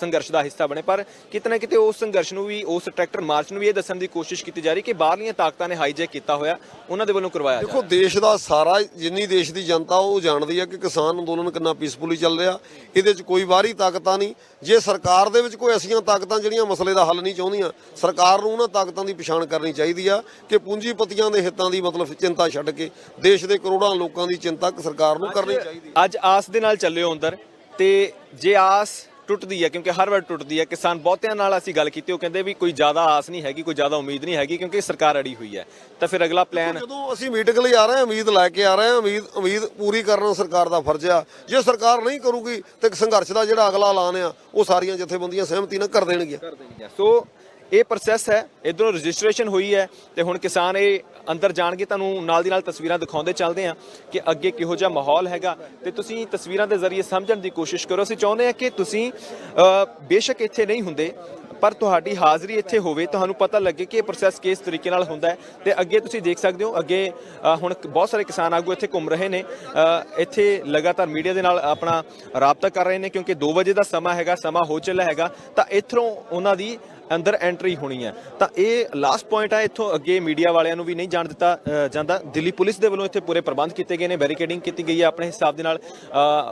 ਸੰਘਰਸ਼ ਦਾ ਹਿੱਸਾ ਬਣੇ। ਪਰ ਕਿਤੇ ਨਾ ਕਿਤੇ ਉਸ ਸੰਘਰਸ਼ ਨੂੰ ਵੀ, ਉਸ ਟਰੈਕਟਰ ਮਾਰਚ ਨੂੰ ਵੀ ਇਹ ਦੱਸਣ ਦੀ ਕੋਸ਼ਿਸ਼ ਕੀਤੀ ਜਾ ਰਹੀ ਕਿ ਬਾਹਰਲੀਆਂ ਤਾਕਤਾਂ ਨੇ ਹਾਈਜੈਕ ਕੀਤਾ ਹੋਇਆ, ਉਹਨਾਂ ਦੇ ਵੱਲੋਂ ਕਰਵਾਇਆ। ਦੇਖੋ, ਦੇਸ਼ ਦਾ ਸਾਰਾ, ਜਿੰਨੀ ਦੇਸ਼ ਦੀ ਜਨਤਾ ਉਹ ਜਾਣਦੀ ਹੈ ਕਿ ਕਿਸਾਨ ਅੰਦੋਲਨ ਕਿੰਨਾ ਪੀਸਫੁਲੀ ਚੱਲ ਰਿਹਾ। ਇਹਦੇ 'ਚ ਕੋਈ ਬਾਹਰੀ ਤਾਕਤਾਂ ਨਹੀਂ। ਜੇ ਸਰਕਾਰ ਦੇ ਵਿੱਚ ਕੋਈ ਐਸੀਆਂ ਤਾਕਤਾਂ ਜਿਹੜੀਆਂ ਮਸਲੇ ਦਾ ਹੱਲ ਨਹੀਂ ਚਾਹੁੰਦੀਆਂ, ਸਰਕਾਰ ਨੂੰ ਉਹਨਾਂ ਤਾਕਤਾਂ ਦੀ ਪਛਾਣ ਕਰਨੀ ਚਾਹੀਦੀ ਆ ਕਿ ਪੂੰਜੀਪਤੀਆਂ ਦੇ ਹਿੱਤਾਂ ਦੀ ਮਤਲਬ ਚਿੰਤਾ ਛੱਡ ਕੇ ਦੇਸ਼ ਦੇ ਕਰੋੜਾਂ ਲੋਕਾਂ ਦੀ ਚਿੰਤਾ ਸਰਕਾਰ ਨੂੰ ਕਰਨੀ ਚਾਹੀਦੀ। ਅੱਜ ਆਸ ਦੇ ਨਾਲ ਚੱਲਿਓ ਅੰਦਰ, ਤੇ ਜੇ ਆਸ ਟੁੱਟਦੀ ਹੈ, ਕਿਉਂਕਿ ਹਰ ਵਾਰ ਟੁੱਟਦੀ ਹੈ, ਕਿਸਾਨ ਬਹੁਤਿਆਂ ਨਾਲ ਅਸੀਂ ਗੱਲ ਕੀਤੀ, ਉਹ ਕਹਿੰਦੇ ਵੀ ਕੋਈ ਜ਼ਿਆਦਾ ਆਸ ਨਹੀਂ ਹੈਗੀ, ਕੋਈ ਜ਼ਿਆਦਾ ਉਮੀਦ ਨਹੀਂ ਹੈਗੀ, ਕਿਉਂਕਿ ਸਰਕਾਰ ਅੜੀ ਹੋਈ ਹੈ। ਤਾਂ ਫਿਰ ਅਗਲਾ ਪਲਾਨ, ਜਦੋਂ ਅਸੀਂ ਮੀਟਿੰਗ ਲਈ ਆ ਰਹੇ ਹਾਂ, ਉਮੀਦ ਲੈ ਕੇ ਆ ਰਹੇ ਹਾਂ, ਉਮੀਦ ਪੂਰੀ ਕਰਨਾ ਸਰਕਾਰ ਦਾ ਫਰਜ਼ ਆ। ਜੇ ਸਰਕਾਰ ਨਹੀਂ ਕਰੂਗੀ ਤੇ ਸੰਘਰਸ਼ ਦਾ ਜਿਹੜਾ ਅਗਲਾ ਐਲਾਨ ਆ ਉਹ ਸਾਰੀਆਂ ਜਥੇਬੰਦੀਆਂ ਸਹਿਮਤੀ ਨਾਲ ਕਰ ਦੇਣਗੀਆਂ। ਸੋ ਇਹ ਪ੍ਰੋਸੈਸ ਹੈ, ਇਧਰੋਂ ਰਜਿਸਟ੍ਰੇਸ਼ਨ ਹੋਈ ਹੈ ਤੇ ਹੁਣ ਕਿਸਾਨ ਇਹ ਅੰਦਰ ਜਾਣਗੇ। ਤੁਹਾਨੂੰ ਨਾਲ ਦੀ ਨਾਲ ਤਸਵੀਰਾਂ ਦਿਖਾਉਂਦੇ ਚੱਲਦੇ ਹਾਂ ਕਿ ਅੱਗੇ ਕਿਹੋ ਜਿਹਾ ਮਾਹੌਲ ਹੈਗਾ, ਤੇ ਤੁਸੀਂ ਤਸਵੀਰਾਂ ਦੇ ਜ਼ਰੀਏ ਸਮਝਣ ਦੀ ਕੋਸ਼ਿਸ਼ ਕਰੋ। ਅਸੀਂ ਚਾਹੁੰਦੇ ਹਾਂ ਕਿ ਤੁਸੀਂ ਬੇਸ਼ੱਕ ਇੱਥੇ ਨਹੀਂ ਹੁੰਦੇ, ਪਰ ਤੁਹਾਡੀ ਹਾਜ਼ਰੀ ਇੱਥੇ ਹੋਵੇ, ਤੁਹਾਨੂੰ ਪਤਾ ਲੱਗੇ ਕਿ ਇਹ ਪ੍ਰੋਸੈਸ ਕਿਸ ਤਰੀਕੇ ਨਾਲ ਹੁੰਦਾ ਹੈ। ਤੇ ਅੱਗੇ ਤੁਸੀਂ ਦੇਖ ਸਕਦੇ ਹੋ, ਅੱਗੇ ਹੁਣ ਬਹੁਤ ਸਾਰੇ ਕਿਸਾਨ ਆਗੂ ਇੱਥੇ ਘੁੰਮ ਰਹੇ ਨੇ, ਇੱਥੇ ਲਗਾਤਾਰ ਮੀਡੀਆ ਦੇ ਨਾਲ ਆਪਣਾ ਰਾਬਤਾ ਕਰ ਰਹੇ ਨੇ, ਕਿਉਂਕਿ 2 ਵਜੇ ਦਾ ਸਮਾਂ ਹੈਗਾ, ਸਮਾਂ ਹੋ ਚੱਲਿਆ ਹੈਗਾ, ਤਾਂ ਇੱਥੋਂ ਉਹਨਾਂ ਦੀ ਅੰਦਰ ਐਂਟਰੀ ਹੋਣੀ ਹੈ। ਤਾਂ ਇਹ ਲਾਸਟ ਪੁਆਇੰਟ ਹੈ, ਇੱਥੋਂ ਅੱਗੇ ਮੀਡੀਆ ਵਾਲਿਆਂ ਨੂੰ ਵੀ ਨਹੀਂ ਜਾਣ ਦਿੱਤਾ ਜਾਂਦਾ। ਦਿੱਲੀ ਪੁਲਿਸ ਦੇ ਵੱਲੋਂ ਇੱਥੇ ਪੂਰੇ ਪ੍ਰਬੰਧ ਕੀਤੇ ਗਏ ਨੇ, ਬੈਰੀਕੇਡਿੰਗ ਕੀਤੀ ਗਈ ਹੈ ਆਪਣੇ ਹਿਸਾਬ ਦੇ ਨਾਲ,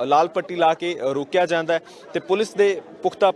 ਲਾਲ ਪੱਟੀ ਲਾ ਕੇ ਰੋਕਿਆ ਜਾਂਦਾ ਹੈ, ਤੇ ਪੁਲਿਸ ਦੇ ਪੁਖਤਾ